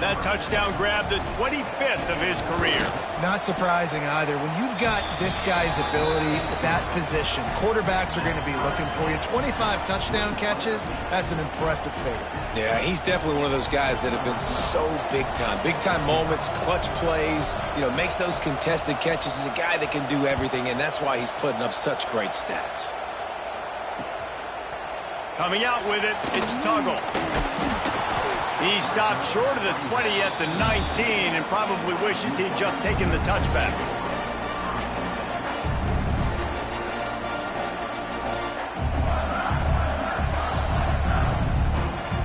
That touchdown grabbed the 25th of his career. Not surprising either. When you've got this guy's ability at that position, quarterbacks are going to be looking for you. 25 touchdown catches, that's an impressive figure. Yeah, he's definitely one of those guys that have been so big time. Big time moments, clutch plays, makes those contested catches. He's a guy that can do everything, and that's why he's putting up such great stats. Coming out with it, it's Tuggle. He stopped short of the 20 at the 19 and probably wishes he'd just taken the touchback.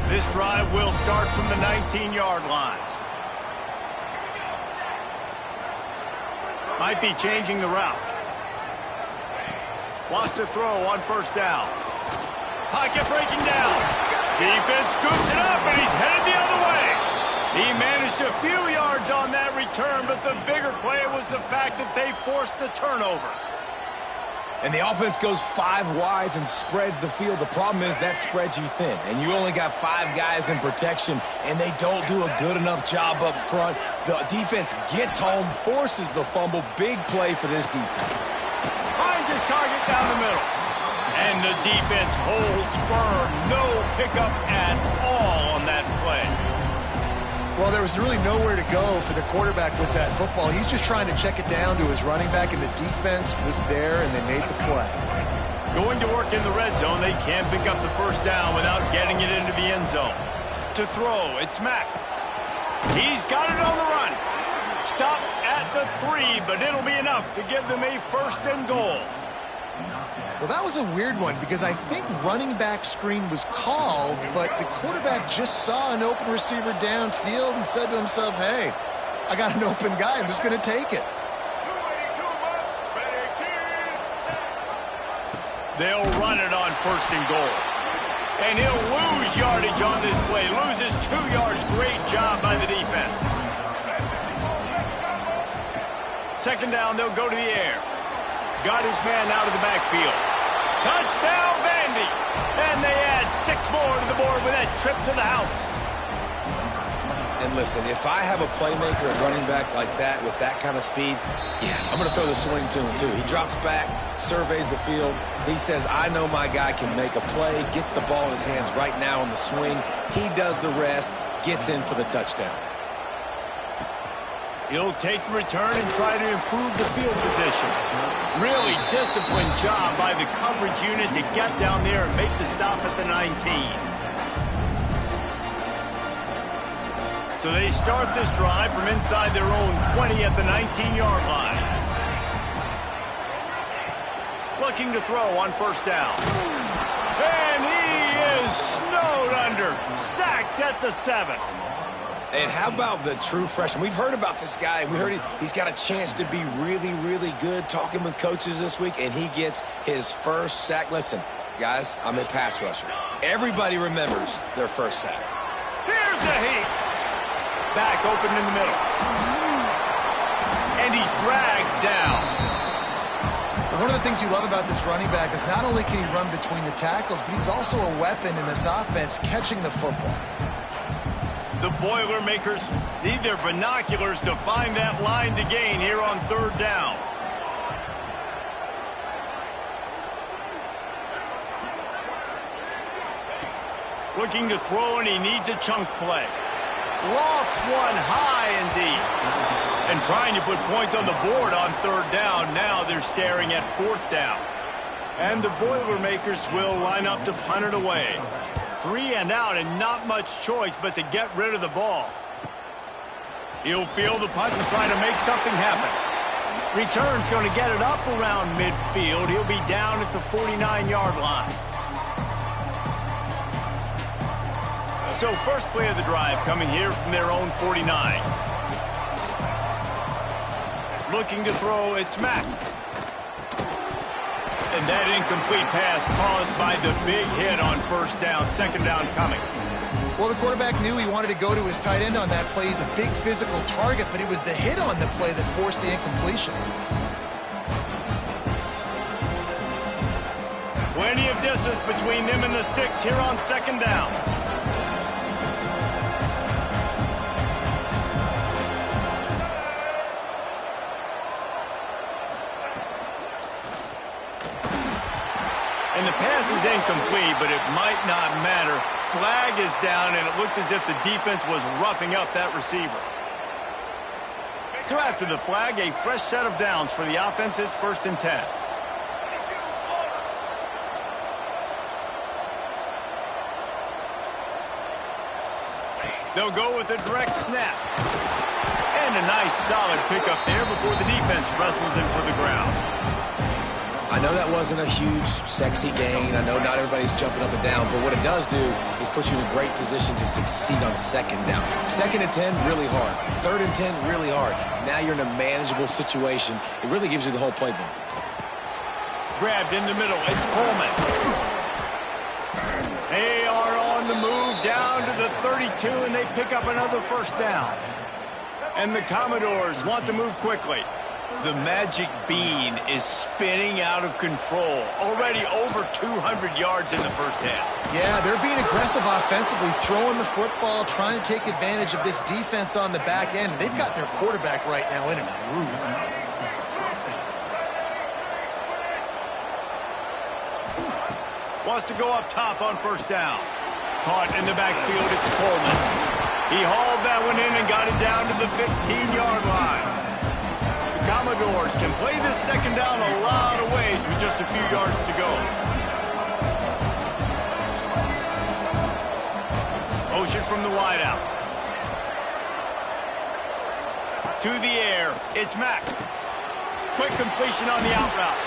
This drive will start from the 19-yard line. Might be changing the route. Wants to throw on 1st down. Pocket breaking down. Defense scoops it up, and he's headed the other way. He managed a few yards on that return, but the bigger play was the fact that they forced the turnover. And the offense goes 5 wides and spreads the field. The problem is that spreads you thin, and you only got 5 guys in protection, and they don't do a good enough job up front. The defense gets home, forces the fumble. Big play for this defense. Finds his target down the middle. And the defense holds firm. No pickup at all on that play. Well, there was really nowhere to go for the quarterback with that football. He's just trying to check it down to his running back, and the defense was there, and they made the play. Going to work in the red zone, they can't pick up the 1st down without getting it into the end zone. To throw, it's Mack. He's got it on the run. Stopped at the 3, but it'll be enough to give them a 1st and goal. Well, that was a weird one because I think running back screen was called, but the quarterback just saw an open receiver downfield and said to himself, hey, I got an open guy. I'm just going to take it. They'll run it on 1st and goal. And he'll lose yardage on this play. Loses 2 yards. Great job by the defense. Second down, they'll go to the air. Got his man out of the backfield. Touchdown, Vandy. And they add 6 more to the board with that trip to the house. And listen, if I have a playmaker at running back like that with that kind of speed, yeah, I'm going to throw the swing to him too. He drops back, surveys the field. He says, I know my guy can make a play, gets the ball in his hands right now on the swing. He does the rest, gets in for the touchdown. He'll take the return and try to improve the field position. Really disciplined job by the coverage unit to get down there and make the stop at the 19. So they start this drive from inside their own 20 at the 19-yard line. Looking to throw on first down. And he is snowed under. Sacked at the 7. And how about the true freshman? We've heard about this guy. We heard he's got a chance to be really, really good. Talking with coaches this week, and he gets his first sack. Listen, guys, I'm a pass rusher. Everybody remembers their first sack. Here's a heat. Back open in the middle. And he's dragged down. One of the things you love about this running back is not only can he run between the tackles, but he's also a weapon in this offense catching the football. The Boilermakers need their binoculars to find that line to gain here on third down. Looking to throw, and he needs a chunk play. Lofts one high and deep. And trying to put points on the board on third down. Now they're staring at fourth down. And the Boilermakers will line up to punt it away. 3 and out, and not much choice but to get rid of the ball. He'll field the punt and try to make something happen. Return's going to get it up around midfield. He'll be down at the 49-yard line. So first play of the drive coming here from their own 49. Looking to throw, it's Mack. And that incomplete pass caused by the big hit on first down. Second down coming. Well, the quarterback knew he wanted to go to his tight end on that play. He's a big physical target, but it was the hit on the play that forced the incompletion. Plenty of distance between them and the sticks here on second down. And the pass is incomplete, but it might not matter. Flag is down, and it looked as if the defense was roughing up that receiver. So after the flag, a fresh set of downs for the offense. It's 1st and 10. They'll go with a direct snap. And a nice solid pickup there before the defense wrestles him to the ground. I know that wasn't a huge, sexy gain. I know not everybody's jumping up and down, but what it does do is put you in a great position to succeed on second down. 2nd and 10, really hard. 3rd and 10, really hard. Now you're in a manageable situation. It really gives you the whole playbook. Grabbed in the middle. It's Coleman. They are on the move down to the 32, and they pick up another first down. And the Commodores want to move quickly. The magic bean is spinning out of control. Already over 200 yards in the first half. Yeah, they're being aggressive offensively, throwing the football, trying to take advantage of this defense on the back end. They've got their quarterback right now in a groove. Wants to go up top on first down. Caught in the backfield, it's Coleman. He hauled that one in and got it down to the 15-yard line. Commodores can play this second down a lot of ways with just a few yards to go. Motion from the wideout. To the air, it's Mack. Quick completion on the out route.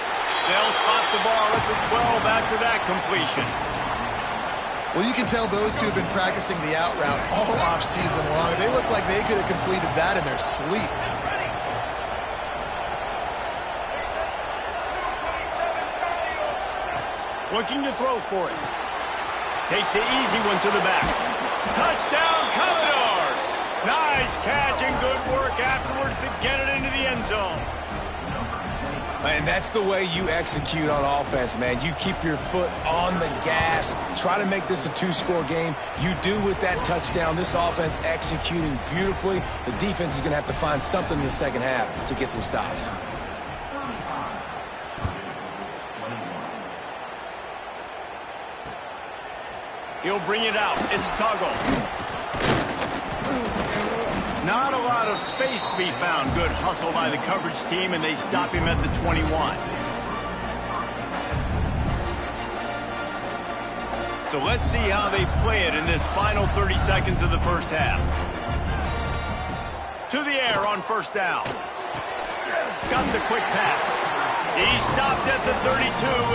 They'll spot the ball at the 12 after that completion. Well, you can tell those two have been practicing the out route all off-season long. They look like they could have completed that in their sleep. Looking to throw for it. Takes the easy one to the back. Touchdown, Commodores! Nice catch and good work afterwards to get it into the end zone. And that's the way you execute on offense, man. You keep your foot on the gas. Try to make this a two-score game. You do with that touchdown. This offense executing beautifully. The defense is going to have to find something in the second half to get some stops. He'll bring it out. It's Tuggle. Not a lot of space to be found. Good hustle by the coverage team, and they stop him at the 21. So let's see how they play it in this final 30 seconds of the first half. To the air on first down. Got the quick pass. He stopped at the 32.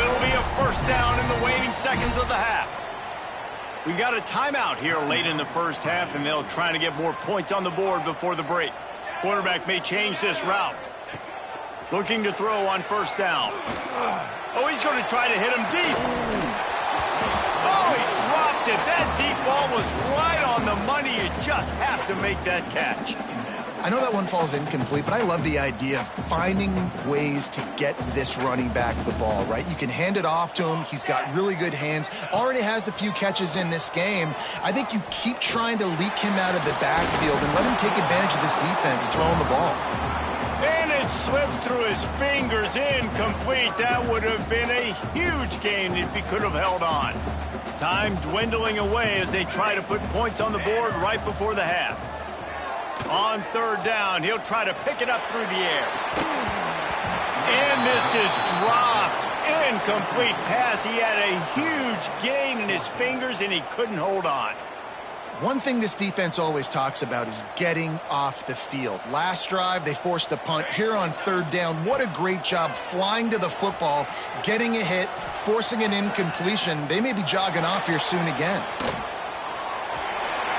It'll be a first down in the waning seconds of the half. We got a timeout here late in the first half, and they'll try to get more points on the board before the break. Quarterback may change this route. Looking to throw on first down. Oh, he's going to try to hit him deep. Oh, he dropped it. That deep ball was right on the money. You just have to make that catch. I know that one falls incomplete, but I love the idea of finding ways to get this running back the ball, right? You can hand it off to him. He's got really good hands. Already has a few catches in this game. I think you keep trying to leak him out of the backfield and let him take advantage of this defense throwing the ball. And it slips through his fingers, incomplete. That would have been a huge gain if he could have held on. Time dwindling away as they try to put points on the board right before the half. On third down, he'll try to pick it up through the air. And this is dropped. Incomplete pass. He had a huge gain in his fingers, and he couldn't hold on. One thing this defense always talks about is getting off the field. Last drive, they forced a punt. Here on third down, what a great job flying to the football, getting a hit, forcing an incompletion. They may be jogging off here soon again.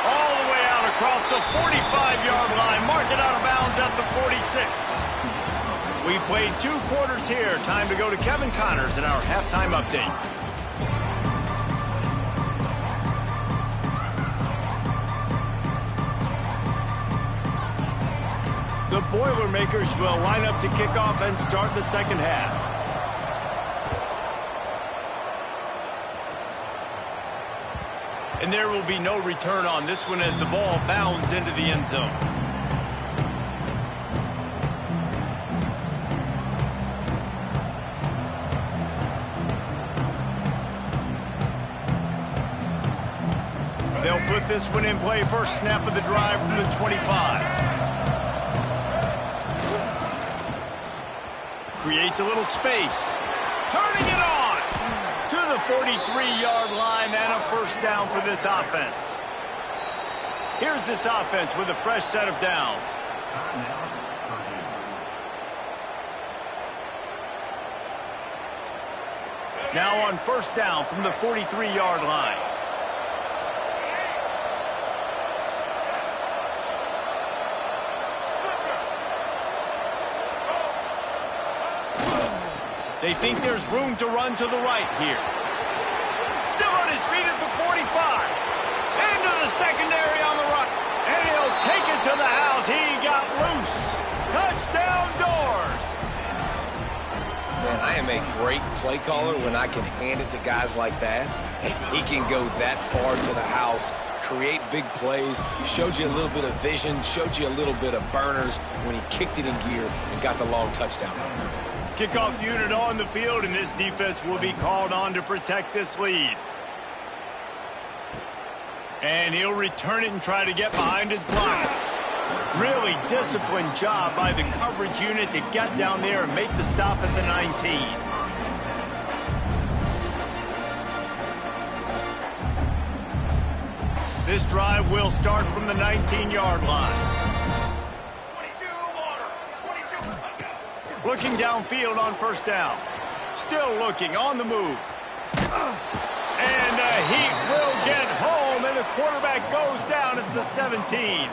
All the way out across the 45-yard line. Mark it out of bounds at the 46. We played 2 quarters here. Time to go to Kevin Connors in our halftime update. The Boilermakers will line up to kick off and start the second half. And there will be no return on this one as the ball bounds into the end zone. They'll put this one in play first snap of the drive from the 25. Creates a little space. Turning it on to the 43-yard line and a first down for this offense. Here's this offense with a fresh set of downs. Now on first down from the 43-yard line. They think there's room to run to the right here. Still on his feet at the 45. Into the secondary on the right. And he'll take it to the house. He got loose. Touchdown Doors. Man, I am a great play caller when I can hand it to guys like that. And he can go that far to the house, create big plays, showed you a little bit of vision, showed you a little bit of burners when he kicked it in gear and got the long touchdown. Kickoff unit on the field, and this defense will be called on to protect this lead. And he'll return it and try to get behind his blockers. Really disciplined job by the coverage unit to get down there and make the stop at the 19. This drive will start from the 19-yard line. Looking downfield on first down. Still looking on the move. And the Heat will get home, and the quarterback goes down at the 17.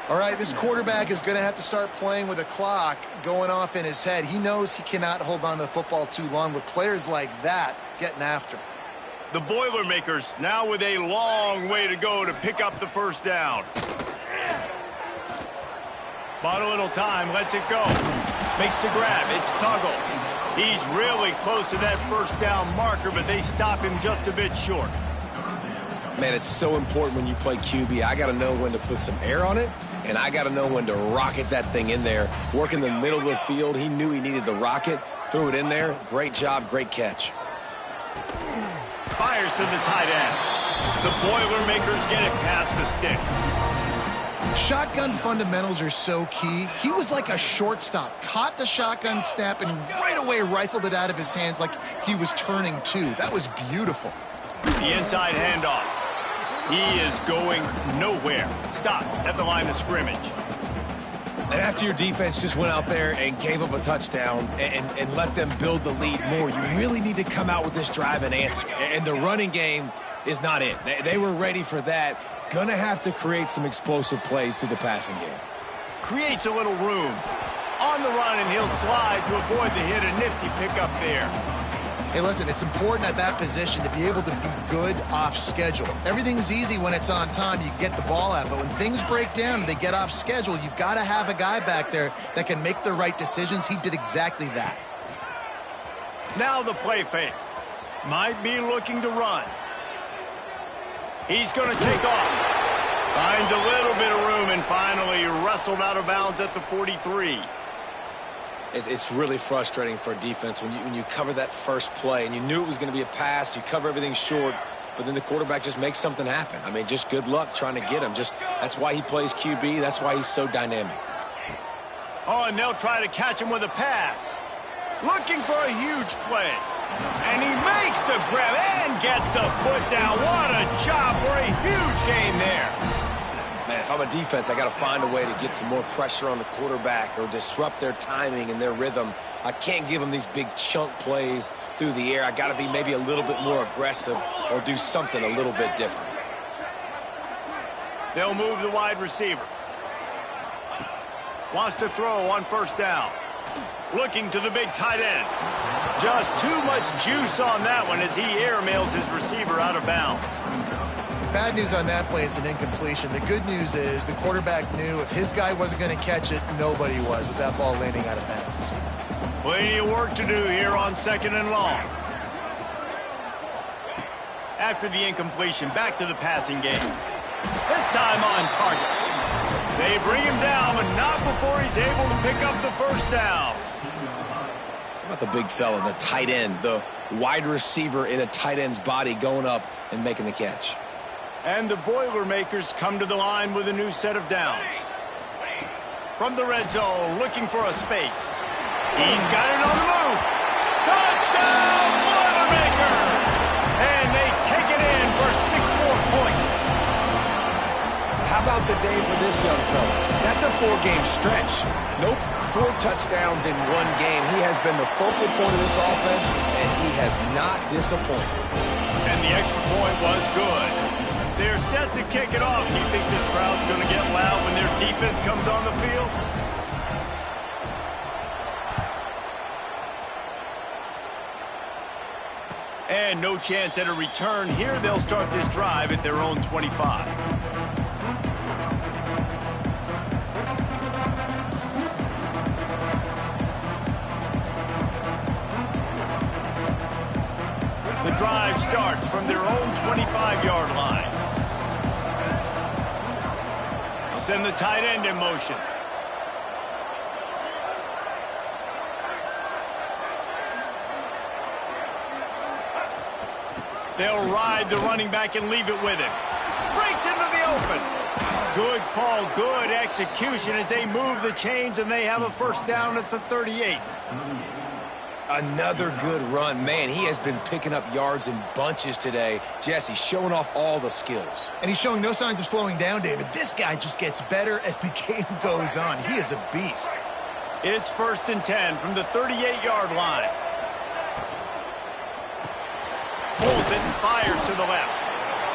All right, this quarterback is going to have to start playing with a clock going off in his head. He knows he cannot hold on to the football too long with players like that getting after him. The Boilermakers now with a long way to go to pick up the first down. Bought a little time, lets it go. Makes the grab, it's Tuggle. He's really close to that first down marker, but they stop him just a bit short. Man, it's so important when you play QB. I got to know when to put some air on it, and I got to know when to rocket that thing in there. Work in the middle of the field. He knew he needed the rocket. Threw it in there. Great job, great catch. Fires to the tight end. The Boilermakers get it past the sticks. Shotgun fundamentals are so key. He was like a shortstop. Caught the shotgun snap and right away rifled it out of his hands like he was turning two. That was beautiful. The inside handoff. He is going nowhere. Stopped at the line of scrimmage. And after your defense just went out there and gave up a touchdown and let them build the lead more, you really need to come out with this drive and answer. And the running game is not it. They were ready for that. Gonna have to create some explosive plays through the passing game. Creates a little room. On the run, and he'll slide to avoid the hit. A nifty pickup there. Hey, listen, it's important at that position to be able to be good off schedule. Everything's easy when it's on time. You get the ball out. But when things break down, they get off schedule, you've got to have a guy back there that can make the right decisions. He did exactly that. Now the play fake. Might be looking to run. He's going to take off. Finds a little bit of room and finally wrestled out of bounds at the 43. It's really frustrating for a defense when you cover that first play and you knew it was going to be a pass. You cover everything short, but then the quarterback just makes something happen. I mean, just good luck trying to get him. That's why he plays QB. That's why he's so dynamic. Oh, and they'll try to catch him with a pass. Looking for a huge play. And he makes the grab and gets the foot down. What a job for a huge game there. Man, if I'm a defense, I got to find a way to get some more pressure on the quarterback or disrupt their timing and their rhythm. I can't give them these big chunk plays through the air. I got to be maybe a little bit more aggressive or do something a little bit different. They'll move the wide receiver. Wants to throw on first down. Looking to the big tight end. Just too much juice on that one as he airmails his receiver out of bounds. Bad news on that play, it's an incompletion. The good news is the quarterback knew if his guy wasn't going to catch it, nobody was with that ball landing out of bounds. Plenty of work to do here on 2nd and long. After the incompletion, back to the passing game. This time on target. They bring him down, but not before he's able to pick up the first down. How about the big fella, the tight end, the wide receiver in a tight end's body going up and making the catch. And the Boilermakers come to the line with a new set of downs. From the red zone, looking for a space. He's got it on the move. Touchdown, Boilermakers! And they take it in for 6 more points. How about the day for this young fella? That's a 4-game stretch. Nope, 4 touchdowns in 1 game. He has been the focal point of this offense, and he has not disappointed. And the extra point was good. They're set to kick it off. You think this crowd's going to get loud when their defense comes on the field? And no chance at a return here. They'll start this drive at their own 25. The drive starts from their own 25-yard line. They'll send the tight end in motion. They'll ride the running back and leave it with him. Breaks into the open. Good call, good execution as they move the chains and they have a first down at the 38. Another good run. Man, he has been picking up yards in bunches today. Jesse showing off all the skills. And he's showing no signs of slowing down, David. This guy just gets better as the game goes on. He is a beast. It's 1st and 10 from the 38-yard line. Pulls it and fires to the left.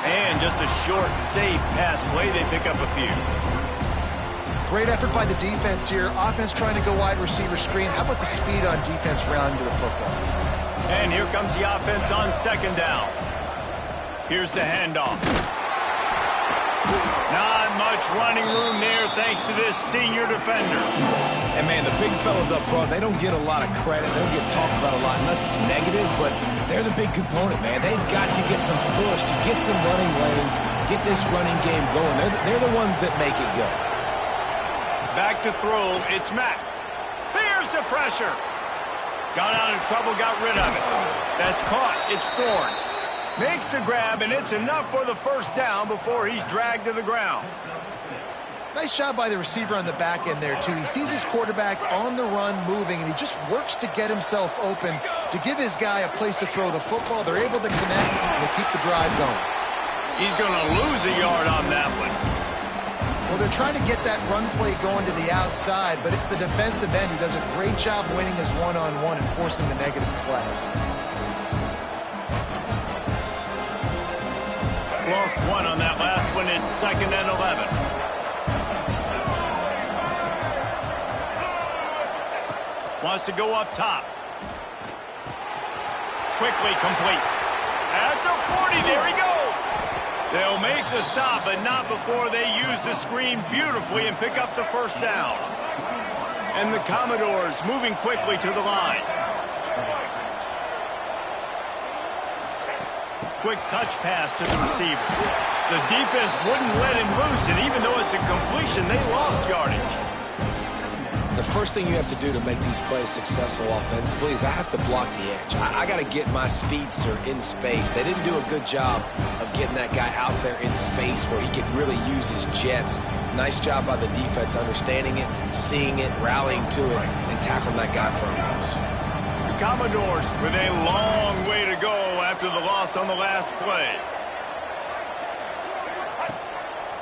And just a short, safe pass play. They pick up a few. Great effort by the defense here. Offense trying to go wide receiver screen. How about the speed on defense rounding to the football? And here comes the offense on 2nd down. Here's the handoff. Not much running room there thanks to this senior defender. And, man, the big fellas up front, they don't get a lot of credit. They don't get talked about a lot unless it's negative, but they're the big component, man. They've got to get some push, to get some running lanes, get this running game going. They're the ones that make it go. Back to throw, it's Mack. Here's the pressure. Got out of trouble, got rid of it. That's caught, it's Thorne. Makes the grab, and it's enough for the first down before he's dragged to the ground. Nice job by the receiver on the back end there, too. He sees his quarterback on the run moving, and he just works to get himself open to give his guy a place to throw the football. They're able to connect and to keep the drive going. He's going to lose a yard on that one. Well, they're trying to get that run play going to the outside, but it's the defensive end who does a great job winning his one-on-one and forcing the negative play. Lost one on that last one. It's 2nd and 11. Wants to go up top. Quickly complete. At the 40, there he goes. They'll make the stop, but not before they use the screen beautifully and pick up the first down. And the Commodores moving quickly to the line. Quick touch pass to the receiver. The defense wouldn't let him loose, and even though it's a completion, they lost yardage. The first thing you have to do to make these plays successful offensively is I have to block the edge. I got to get my speedster in space. They didn't do a good job of getting that guy out there in space where he could really use his jets. Nice job by the defense understanding it, seeing it, rallying to it, and tackling that guy for a loss. The Commodores with a long way to go after the loss on the last play.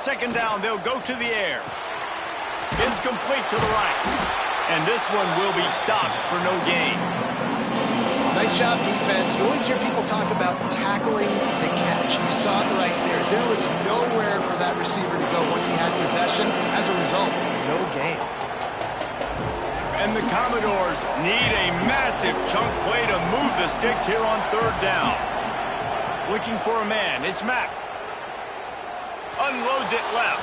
2nd down, they'll go to the air. It's complete to the right. And this one will be stopped for no gain. Nice job, defense. You always hear people talk about tackling the catch. You saw it right there. There was nowhere for that receiver to go once he had possession. As a result, no gain. And the Commodores need a massive chunk play to move the sticks here on 3rd down. Looking for a man. It's Mack. Unloads it left.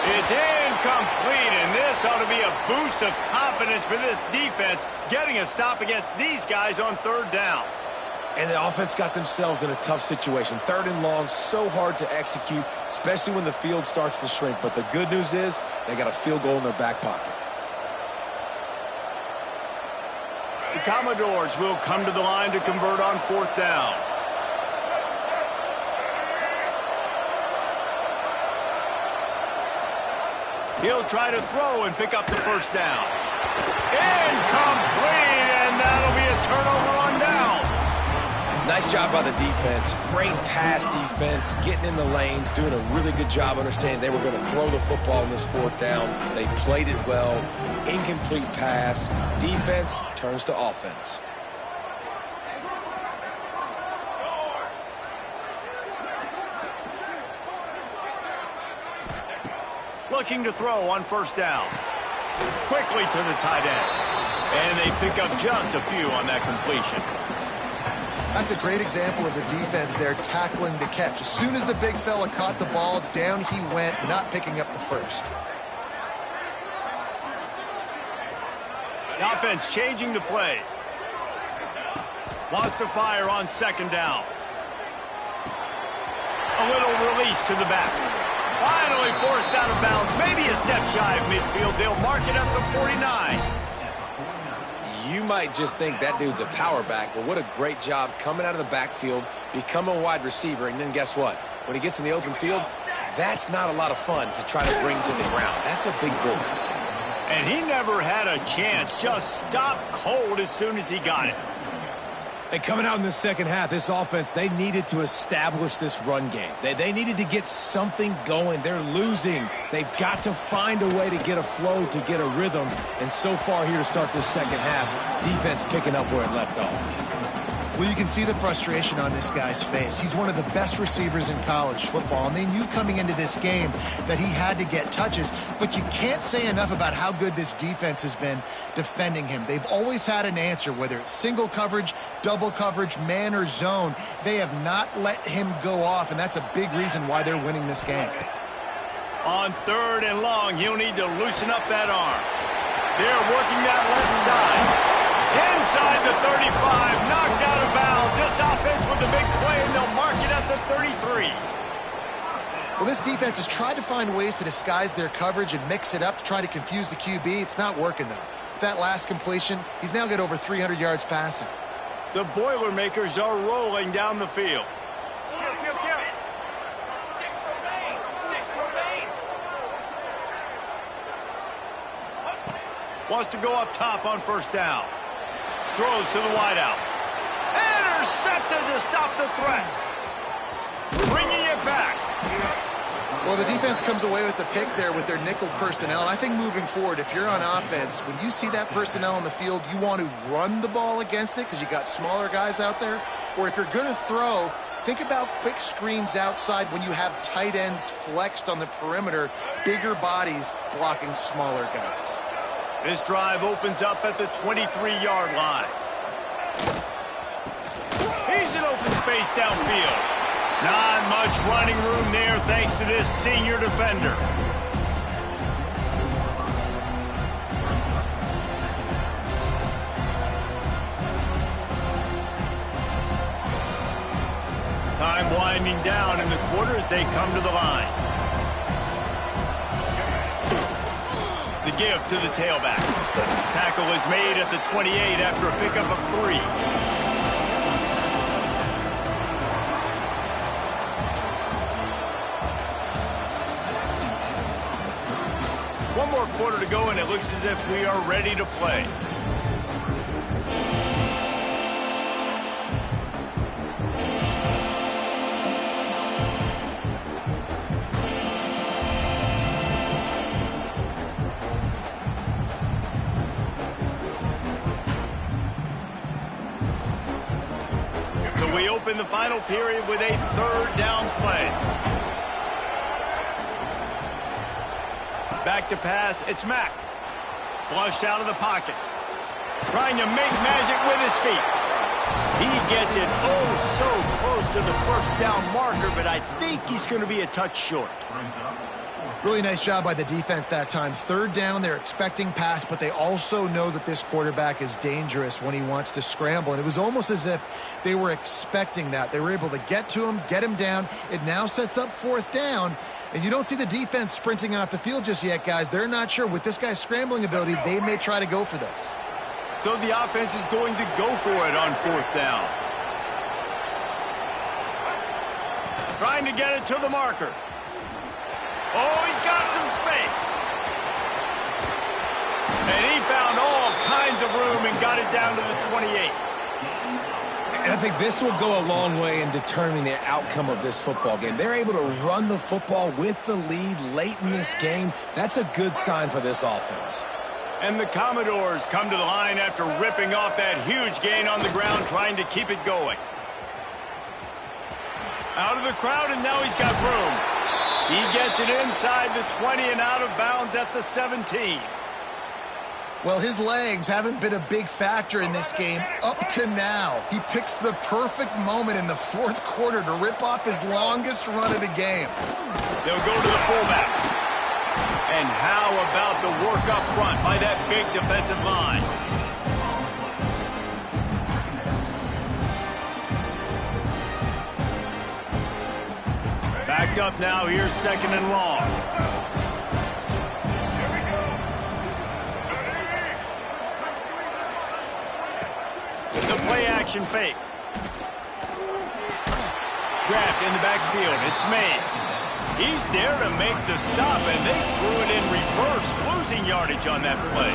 It's incomplete, and this ought to be a boost of confidence for this defense, getting a stop against these guys on 3rd down. And the offense got themselves in a tough situation. 3rd and long, so hard to execute, especially when the field starts to shrink. But the good news is they got a field goal in their back pocket. The Commodores will come to the line to convert on 4th down. He'll try to throw and pick up the first down. Incomplete, and that'll be a turnover on downs. Nice job by the defense. Great pass defense, getting in the lanes, doing a really good job understanding they were going to throw the football in this 4th down. They played it well. Incomplete pass. Defense turns to offense. Looking to throw on 1st down. Quickly to the tight end. And they pick up just a few on that completion. That's a great example of the defense there tackling the catch. As soon as the big fella caught the ball, down he went, not picking up the first. The offense changing the play. Wants to fire on 2nd down. A little release to the back. Finally forced out of bounds. Maybe a step shy of midfield. They'll mark it up to 49. You might just think that dude's a power back, but what a great job coming out of the backfield, become a wide receiver, and then guess what? When he gets in the open field, that's not a lot of fun to try to bring to the ground. That's a big boy. And he never had a chance. Just stopped cold as soon as he got it. And coming out in the second half, this offense, they needed to establish this run game. They needed to get something going. They're losing. They've got to find a way to get a flow, to get a rhythm. And so far here to start this second half, defense picking up where it left off. Well, you can see the frustration on this guy's face. He's one of the best receivers in college football, and they knew coming into this game that he had to get touches, but you can't say enough about how good this defense has been defending him. They've always had an answer, whether it's single coverage, double coverage, man or zone. They have not let him go off, and that's a big reason why they're winning this game. On 3rd and long, he'll need to loosen up that arm. They're working that left side. Inside the 35, knocked out of bounds. This offense with a big play, and they'll mark it at the 33. Well, this defense has tried to find ways to disguise their coverage and mix it up to try to confuse the QB. It's not working, though. With that last completion, he's now got over 300 yards passing. The Boilermakers are rolling down the field. Wants to go up top on 1st down. Throws to the wideout. Intercepted to stop the threat. Bringing it back. Well, the defense comes away with the pick there with their nickel personnel. And I think moving forward, if you're on offense, when you see that personnel on the field, you want to run the ball against it because you got smaller guys out there. Or if you're going to throw, think about quick screens outside when you have tight ends flexed on the perimeter, bigger bodies blocking smaller guys. This drive opens up at the 23-yard line. He's in open space downfield. Not much running room there thanks to this senior defender. Time winding down in the quarter as they come to the line. The give to the tailback. Tackle is made at the 28 after a pickup of 3. One more quarter to go, and it looks as if we are ready to play. We open the final period with a 3rd down play. Back to pass, it's Mack. Flushed out of the pocket. Trying to make magic with his feet. He gets it so close to the 1st down marker, but I think he's going to be a touch short. Really nice job by the defense that time. 3rd down, they're expecting pass, but they also know that this quarterback is dangerous when he wants to scramble. And it was almost as if they were expecting that. They were able to get to him, get him down. It now sets up 4th down. And you don't see the defense sprinting off the field just yet, guys. They're not sure. With this guy's scrambling ability, they may try to go for this. So the offense is going to go for it on 4th down. Trying to get it to the marker. Oh, he's got some space. And he found all kinds of room and got it down to the 28. And I think this will go a long way in determining the outcome of this football game. They're able to run the football with the lead late in this game. That's a good sign for this offense. And the Commodores come to the line after ripping off that huge gain on the ground, trying to keep it going. Out of the crowd, and now he's got room. He gets it inside the 20 and out of bounds at the 17. Well, his legs haven't been a big factor in this game up to now. He picks the perfect moment in the 4th quarter to rip off his longest run of the game. They'll go to the fullback. And how about the work up front by that big defensive line? Backed up now, here's 2nd and long. The play action fake. Grabbed in the backfield, it's Mays. He's there to make the stop, and they threw it in reverse, losing yardage on that play.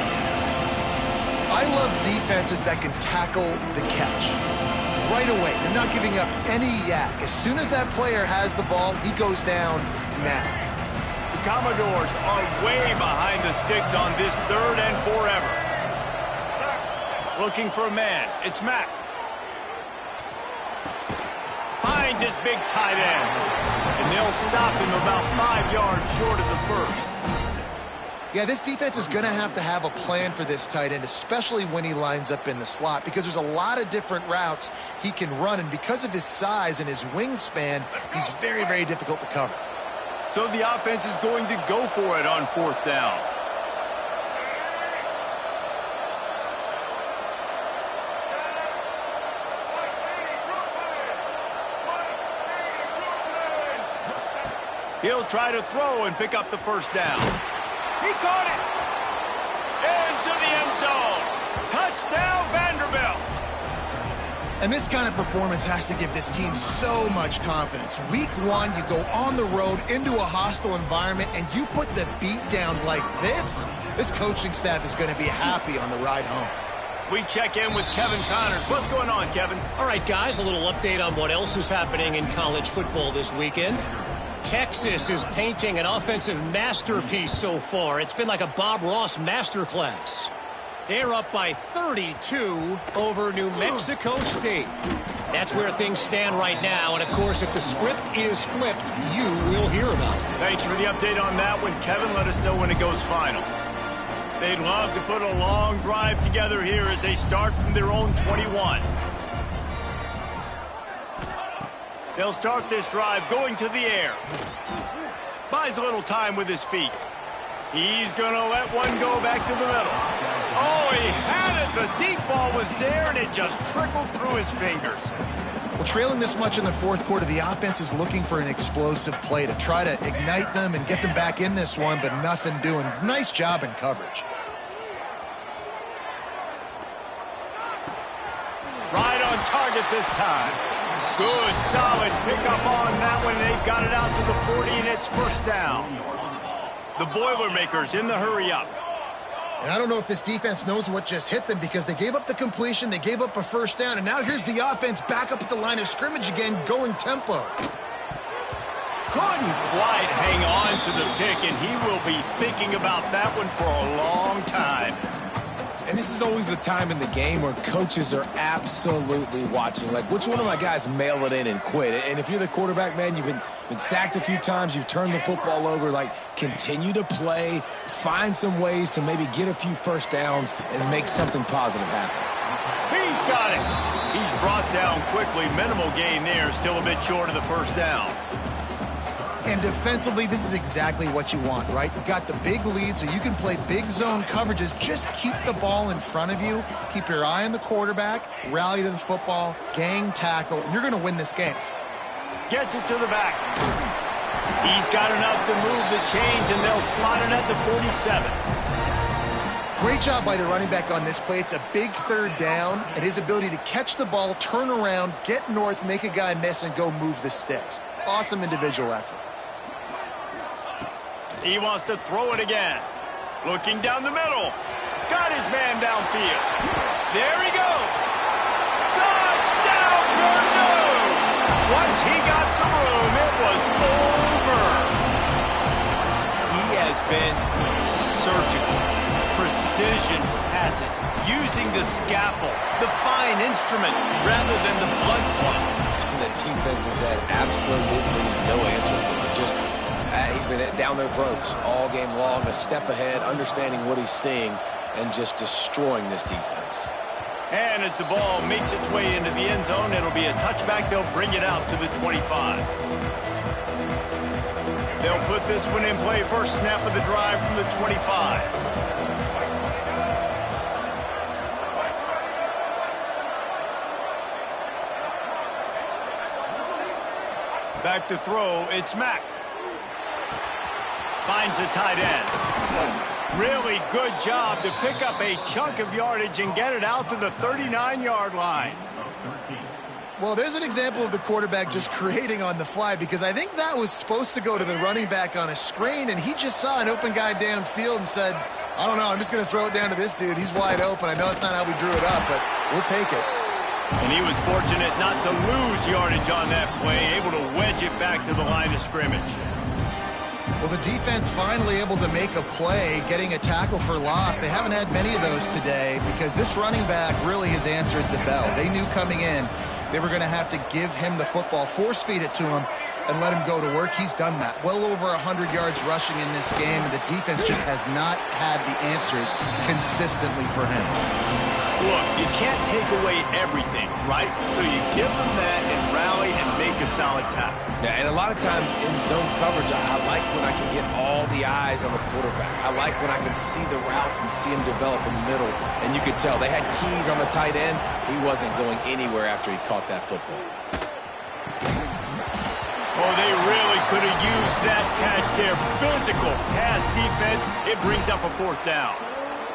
I love defenses that can tackle the catch. Right away, they're not giving up any yak. As soon as that player has the ball, he goes down now. The Commodores are way behind the sticks on this 3rd and forever. Looking for a man, it's Mack. this big tight end. And they'll stop him about 5 yards short of the first. Yeah, this defense is going to have a plan for this tight end, especially when he lines up in the slot, because there's a lot of different routes he can run, and because of his size and his wingspan, he's very, very difficult to cover. So the offense is going to go for it on 4th down. He'll try to throw and pick up the first down. He caught it! Into the end zone! Touchdown, Vanderbilt! And this kind of performance has to give this team so much confidence. Week 1, you go on the road into a hostile environment, and you put the beat down like this. This coaching staff is going to be happy on the ride home. We check in with Kevin Connors. What's going on, Kevin? All right, guys, a little update on what else is happening in college football this weekend. Texas is painting an offensive masterpiece so far. It's been like a Bob Ross masterclass. They're up by 32 over New Mexico State. That's where things stand right now. And, of course, if the script is flipped, you will hear about it. Thanks for the update on that one, Kevin. Let us know when it goes final. They'd love to put a long drive together here as they start from their own 21. They'll start this drive going to the air. Buys a little time with his feet. He's going to let one go back to the middle. Oh, he had it. The deep ball was there, and it just trickled through his fingers. Well, trailing this much in the 4th quarter, the offense is looking for an explosive play to try to ignite them and get them back in this one, but nothing doing. Nice job in coverage. Right on target this time. Good, solid pickup on that one. They've got it out to the 40, and it's first down. The Boilermakers in the hurry-up. And I don't know if this defense knows what just hit them, because they gave up the completion, they gave up a first down, and now here's the offense back up at the line of scrimmage again, going tempo. Couldn't quite hang on to the pick, and he will be thinking about that one for a long time. And this is always the time in the game where coaches are absolutely watching. Like, which one of my guys mail it in and quit? And if you're the quarterback, man, you've been sacked a few times, you've turned the football over, like, continue to play, find some ways to maybe get a few first downs and make something positive happen. He's got it. He's brought down quickly. Minimal gain there, still a bit short of the first down. And defensively, this is exactly what you want, right? You got the big lead, so you can play big zone coverages. Just keep the ball in front of you. Keep your eye on the quarterback. Rally to the football. Gang tackle. And you're going to win this game. Gets it to the back. He's got enough to move the chains, and they'll slot it at the 47. Great job by the running back on this play. It's a big 3rd down, and his ability to catch the ball, turn around, get north, make a guy miss, and go move the sticks. Awesome individual effort. He wants to throw it again. Looking down the middle. Got his man downfield. There he goes. Touchdown, Purdue! Once he got some room, it was over. He has been surgical. Precision passes. Using the scalpel, the fine instrument, rather than the blunt one. And the defense has had absolutely no answer for him. Just he's been down their throats all game long, a step ahead, understanding what he's seeing, and just destroying this defense. And as the ball makes its way into the end zone, it'll be a touchback. They'll bring it out to the 25. They'll put this one in play. First snap of the drive from the 25. Back to throw, it's Mack. Finds the tight end. Really good job to pick up a chunk of yardage and get it out to the 39-yard line. Well, there's an example of the quarterback just creating on the fly, because I think that was supposed to go to the running back on a screen, and he just saw an open guy downfield and said, I don't know, I'm just going to throw it down to this dude. He's wide open. I know it's not how we drew it up, but we'll take it. And he was fortunate not to lose yardage on that play, able to wedge it back to the line of scrimmage. Well, the defense finally able to make a play, getting a tackle for loss. They haven't had many of those today, because this running back really has answered the bell. They knew coming in They were going to have to give him the football, force feed it to him, and let him go to work. He's done that. Well over 100 yards rushing in this game, and the defense just has not had the answers consistently for him. Look, you can't take away everything, right? So you give them that and rally and make a solid tackle. Yeah, and a lot of times in zone coverage, I like when I can get all the eyes on the quarterback. I like when I can see the routes and see him develop in the middle. And you could tell they had keys on the tight end. He wasn't going anywhere after he caught that football. Oh, they really could have used that catch there. Physical pass defense. It brings up a 4th down.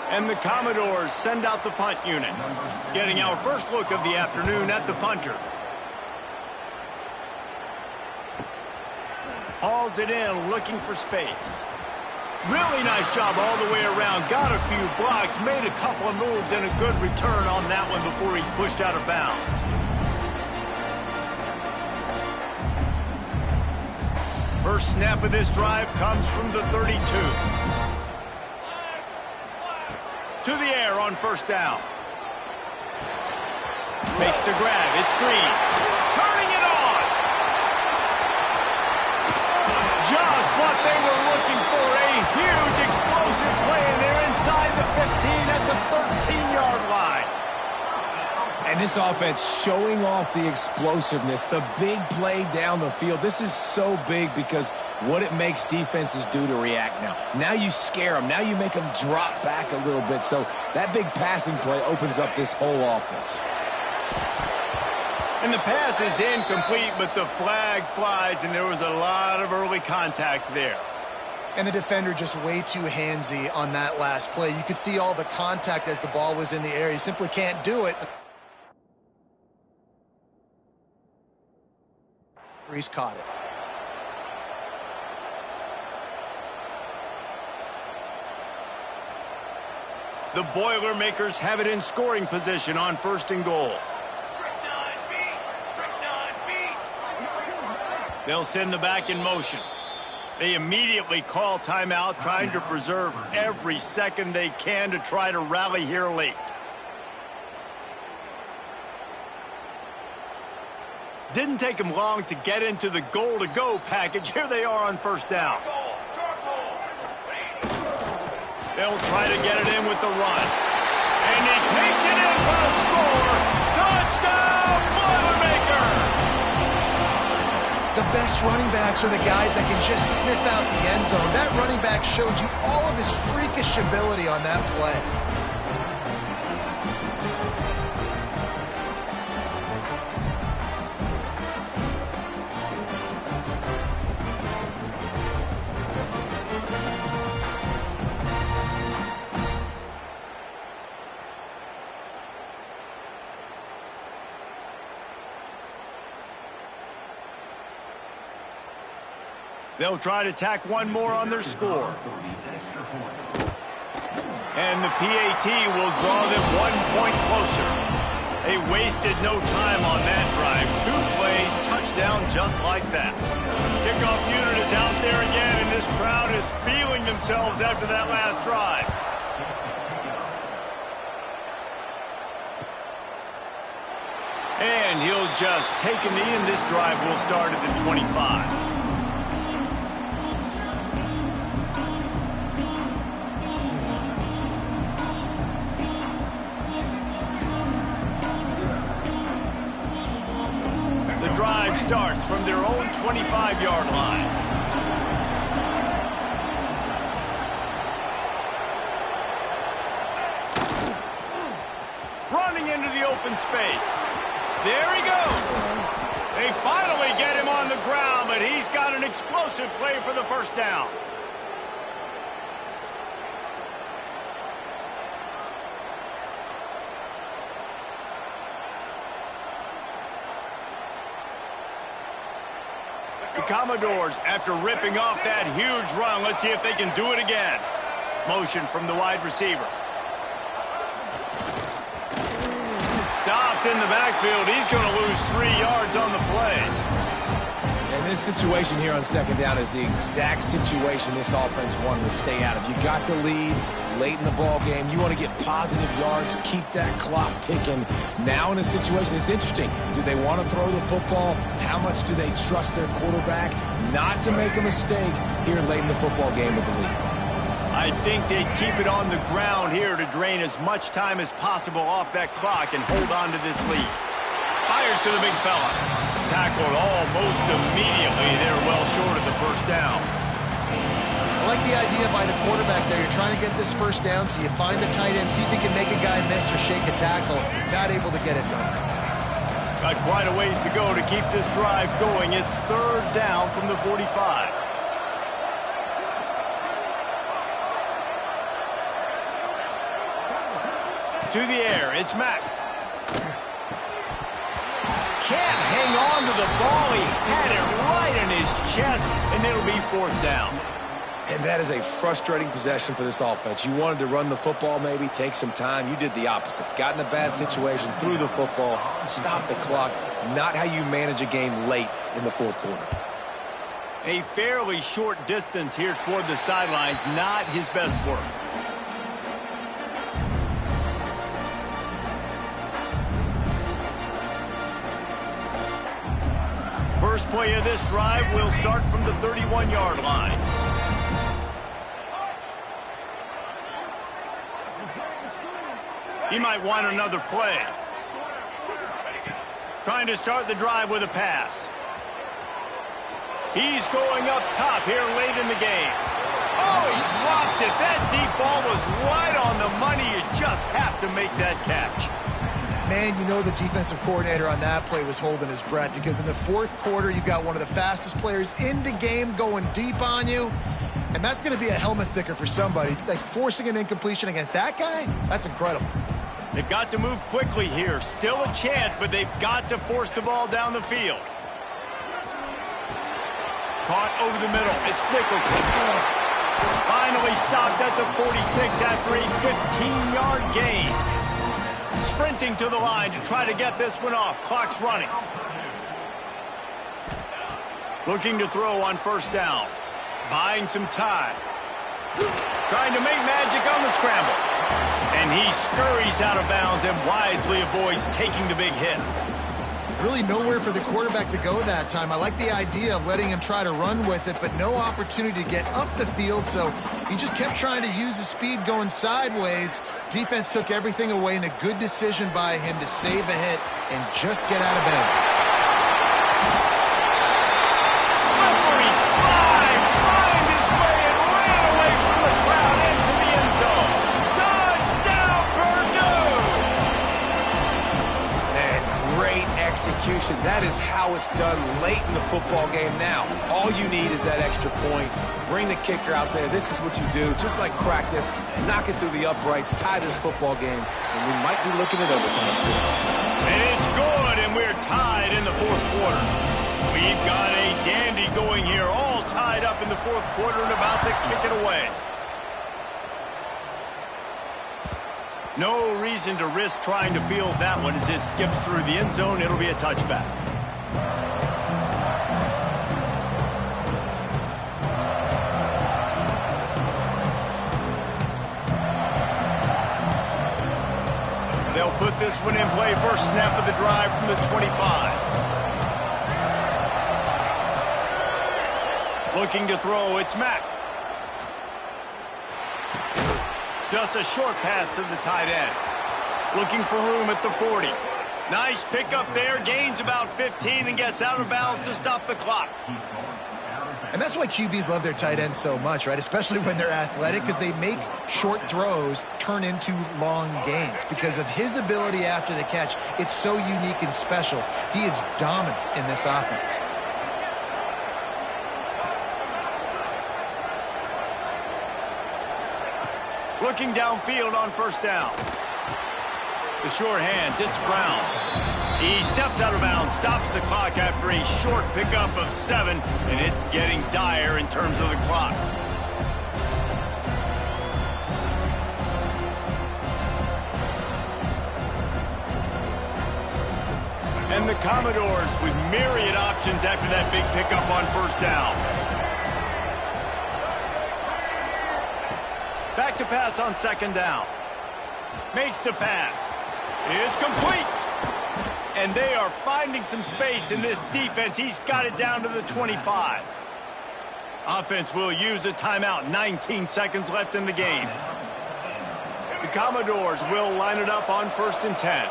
And the Commodores send out the punt unit, getting our first look of the afternoon at the punter. Hauls it in, looking for space. Really nice job all the way around. Got a few blocks, made a couple of moves, and a good return on that one before he's pushed out of bounds. First snap of this drive comes from the 32. To the air on 1st down. Makes the grab. It's Green. Turning it on. Just what they were looking for. A huge explosive play, and they're inside the 15 at the 13-yard line. And this offense showing off the explosiveness, the big play down the field. This is so big because what it makes defenses do to react now. Now you scare them. Now you make them drop back a little bit. So that big passing play opens up this whole offense. And the pass is incomplete, but the flag flies, and there was a lot of early contact there. And the defender just way too handsy on that last play. You could see all the contact as the ball was in the air. He simply can't do it. He's caught it. The Boilermakers have it in scoring position on 1st and goal. They'll send the back in motion. They immediately call timeout, trying to preserve every second they can to try to rally here late. Didn't take them long to get into the goal-to-go package. Here they are on 1st down. They'll try to get it in with the run. And he takes it in for a score. Touchdown, Boilermaker! The best running backs are the guys that can just sniff out the end zone. That running back showed you all of his freakish ability on that play. They'll try to tack one more on their score. And the PAT will draw them 1 point closer. They wasted no time on that drive. 2 plays, touchdown just like that. Kickoff unit is out there again, and this crowd is feeling themselves after that last drive. And he'll just take a knee, and this drive will start at the 25. Drive starts from their own 25-yard line. Running into the open space. There he goes. They finally get him on the ground, but he's got an explosive play for the 1st down. The Commodores, after ripping off that huge run, let's see if they can do it again. Motion from the wide receiver. Stopped in the backfield. He's going to lose 3 yards on the play. And this situation here on second down is the exact situation this offense wanted to stay out of. You got the lead late in the ball game. You want to get positive yards, keep that clock ticking. Now in a situation, it's interesting. Do they want to throw the football? How much do they trust their quarterback not to make a mistake here late in the football game with the lead? I think they'd keep it on the ground here to drain as much time as possible off that clock and hold on to this lead. Fires to the big fella. Tackled almost immediately. They're well short of the first down. I like the idea by the quarterback there. You're trying to get this first down, so you find the tight end, see if you can make a guy miss or shake a tackle. Not able to get it done. Got quite a ways to go to keep this drive going. It's third down from the 45. To the air, it's Mack. Can't hang on to the ball. He had it right in his chest, and it'll be fourth down. And that is a frustrating possession for this offense. You wanted to run the football, maybe take some time. You did the opposite. Got in a bad situation, threw the football, stopped the clock. Not how you manage a game late in the fourth quarter. A fairly short distance here toward the sidelines. Not his best work. First play of this drive will start from the 31-yard line. He might want another play. Trying to start the drive with a pass. He's going up top here late in the game. Oh, he dropped it. That deep ball was right on the money. You just have to make that catch. Man, you know the defensive coordinator on that play was holding his breath, because in the fourth quarter, you've got one of the fastest players in the game going deep on you, and that's going to be a helmet sticker for somebody. Like, forcing an incompletion against that guy, that's incredible. They've got to move quickly here. Still a chance, but they've got to force the ball down the field. Caught over the middle. It's Nicholson. Finally stopped at the 46 after a 15-yard gain. Sprinting to the line to try to get this one off. Clock's running. Looking to throw on first down. Buying some time. Trying to make magic on the scramble. And he scurries out of bounds and wisely avoids taking the big hit. Really nowhere for the quarterback to go that time. I like the idea of letting him try to run with it, but no opportunity to get up the field, so he just kept trying to use his speed going sideways. Defense took everything away, and a good decision by him to save a hit and just get out of bounds. Slippery slide, find his way and ran away from the crowd into the end zone. Touchdown, Purdue! And great execution. That is how it's done late in the football game now. All you need is that extra point. Bring the kicker out there. This is what you do. Just like practice, knock it through the uprights, tie this football game, and we might be looking at overtime soon. And it's good, and we're tied in the fourth quarter. We've got a dandy going here, all tied up in the fourth quarter and about to kick it away. No reason to risk trying to field that one as it skips through the end zone. It'll be a touchback. They'll put this one in play. First snap of the drive from the 25. Looking to throw, it's Mack. Just a short pass to the tight end. Looking for room at the 40. Nice pickup there. Gains about 15 and gets out of bounds to stop the clock. And that's why QBs love their tight ends so much, right? Especially when they're athletic, because they make short throws turn into long gains. Because of his ability after the catch, it's so unique and special. He is dominant in this offense. Looking downfield on first down. The sure hands, it's Brown. He steps out of bounds, stops the clock after a short pickup of 7, and it's getting dire in terms of the clock. And the Commodores with myriad options after that big pickup on first down. Back to pass on second down. Makes the pass. It's complete. And they are finding some space in this defense. He's got it down to the 25. Offense will use a timeout. 19 seconds left in the game. The Commodores will line it up on 1st and 10.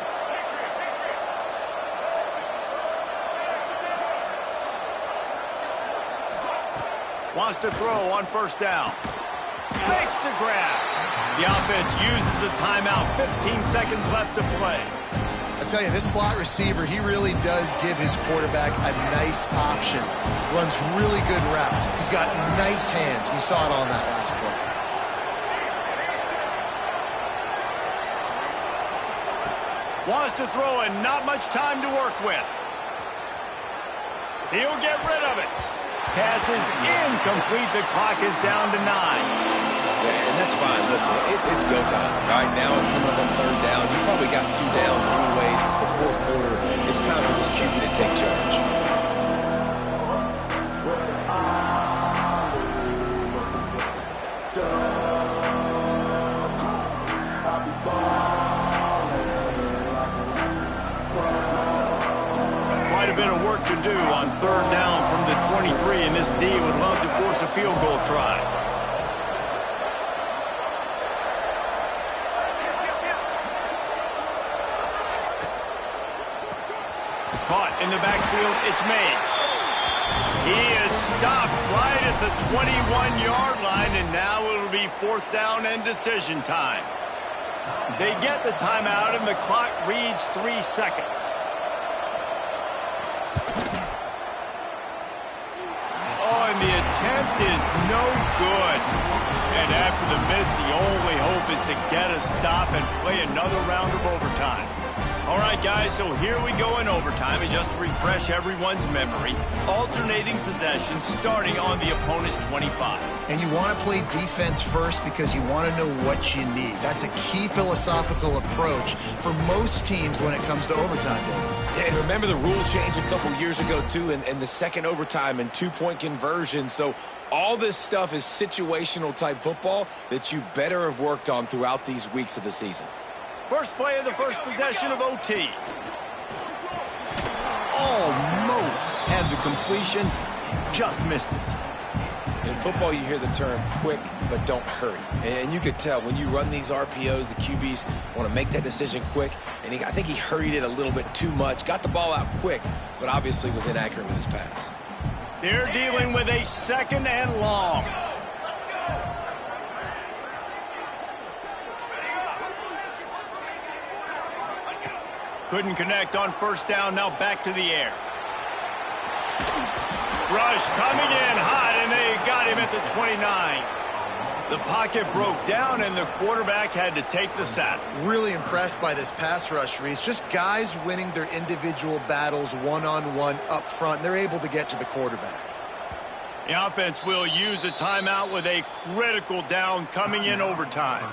Wants to throw on first down. Fakes the grab. The offense uses a timeout. 15 seconds left to play. I tell you, this slot receiver, he really does give his quarterback a nice option. Runs really good routes. He's got nice hands. You saw it on that last play. Wants to throw and not much time to work with. He'll get rid of it. Pass is incomplete. The clock is down to 9. Yeah, and that's fine. Listen, it's go time. All right, now it's coming up on third down. You probably got 2 downs anyways. It's the 4th quarter. It's time for this QB to take charge. Quite a bit of work to do on third down from the 23, and this D would love to force a field goal try. Caught in the backfield, it's Mays. He is stopped right at the 21-yard line, and now it'll be 4th down and decision time. They get the timeout, and the clock reads 3 seconds. Oh, and the attempt is no good. And after the miss, the only hope is to get a stop and play another round of overtime. All right, guys, so here we go in overtime. And just to refresh everyone's memory, alternating possession starting on the opponent's 25. And you want to play defense first because you want to know what you need. That's a key philosophical approach for most teams when it comes to overtime, David. Yeah, and remember the rule change a couple years ago, too, and the second overtime and 2-point conversion. So all this stuff is situational type football that you better have worked on throughout these weeks of the season. First play of the first possession of OT. Almost had the completion, just missed it. In football, you hear the term quick, but don't hurry. And you could tell when you run these RPOs, the QBs want to make that decision quick. And I think he hurried it a little bit too much. Got the ball out quick, but obviously was inaccurate with his pass. They're dealing with a 2nd and long. Couldn't connect on first down. Now back to the air. Rush coming in hot, and they got him at the 29. The pocket broke down, and the quarterback had to take the sack. Really impressed by this pass rush, Reese. Just guys winning their individual battles one-on-one up front. They're able to get to the quarterback. The offense will use a timeout with a critical down coming in overtime.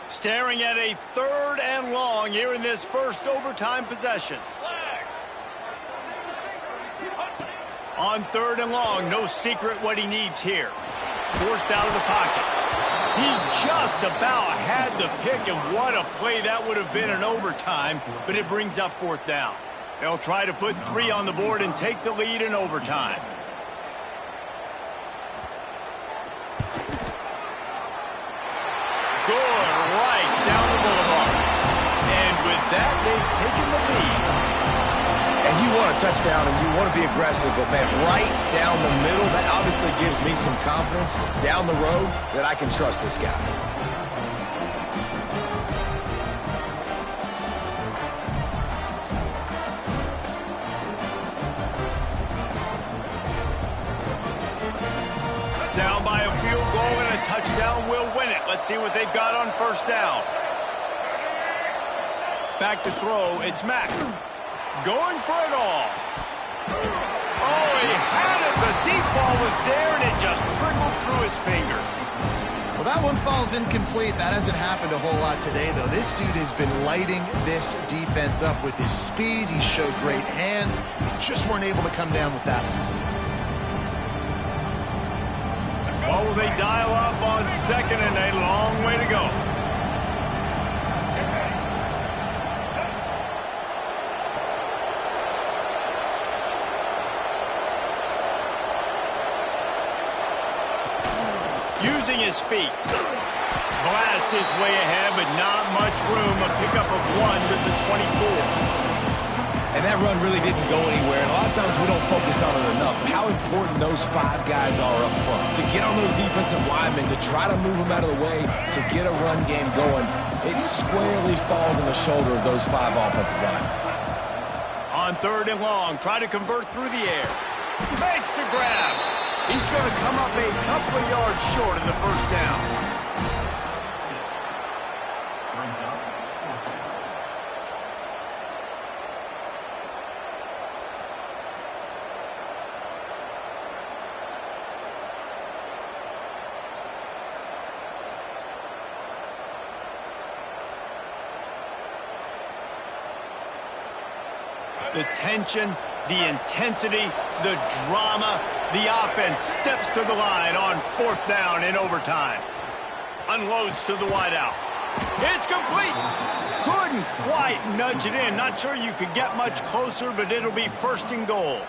Staring at a 3rd and long here in this first overtime possession. On 3rd and long, no secret what he needs here. Forced out of the pocket. He just about had the pick, and what a play that would have been in overtime, but it brings up 4th down. They'll try to put 3 on the board and take the lead in overtime. Good right down the boulevard. And with that, they've taken the lead. And you want a touchdown and you want to be aggressive, but, man, right down the middle, that obviously gives me some confidence down the road that I can trust this guy. Down by a field goal and a touchdown will win it. Let's see what they've got on first down. Back to throw, it's Mack. Going for it all. Oh, he had it. The deep ball was there, and it just trickled through his fingers. Well, that one falls incomplete. That hasn't happened a whole lot today, though. This dude has been lighting this defense up with his speed. He showed great hands. They just weren't able to come down with that one. What will they dial up on second and a long way to go? Using his feet. Blast his way ahead, but not much room. A pickup of 1 to the 24. And that run really didn't go anywhere. And a lot of times we don't focus on it enough. How important those 5 guys are up front. To get on those defensive linemen, to try to move them out of the way, to get a run game going, it squarely falls on the shoulder of those 5 offensive linemen. On 3rd and long, try to convert through the air. Makes the grab. He's going to come up a couple of yards short of the first down. The tension, the intensity, the drama, the offense steps to the line on 4th down in overtime. Unloads to the wideout. It's complete. Couldn't quite nudge it in. Not sure you could get much closer, but it'll be 1st and goal.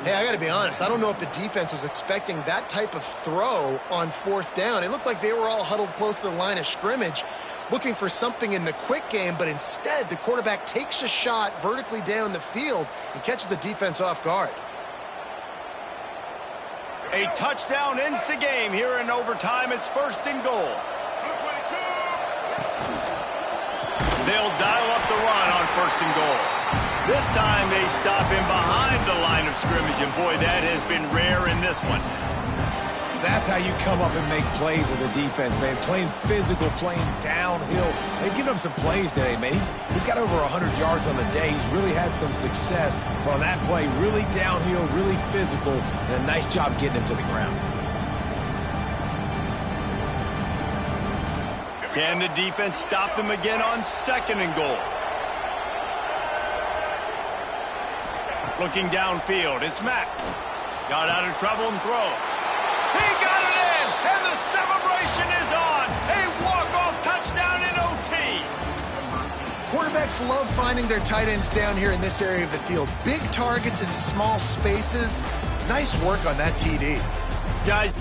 Hey, I got to be honest. I don't know if the defense was expecting that type of throw on 4th down. It looked like they were all huddled close to the line of scrimmage, looking for something in the quick game, but instead the quarterback takes a shot vertically down the field and catches the defense off guard. A touchdown ends the game here in overtime. It's 1st and goal. They'll dial up the run on 1st and goal. This time they stop him behind the line of scrimmage, and boy, that has been rare in this one. That's how you come up and make plays as a defense, man. Playing physical, playing downhill. They've given him some plays today, man. He's got over 100 yards on the day. He's really had some success. But on that play, really downhill, really physical, and a nice job getting him to the ground. Can the defense stop them again on 2nd and goal? Looking downfield, it's Mack. Got out of trouble and throws. He got it in, and the celebration is on. A walk-off touchdown in OT. Quarterbacks love finding their tight ends down here in this area of the field. Big targets in small spaces. Nice work on that TD. Guys.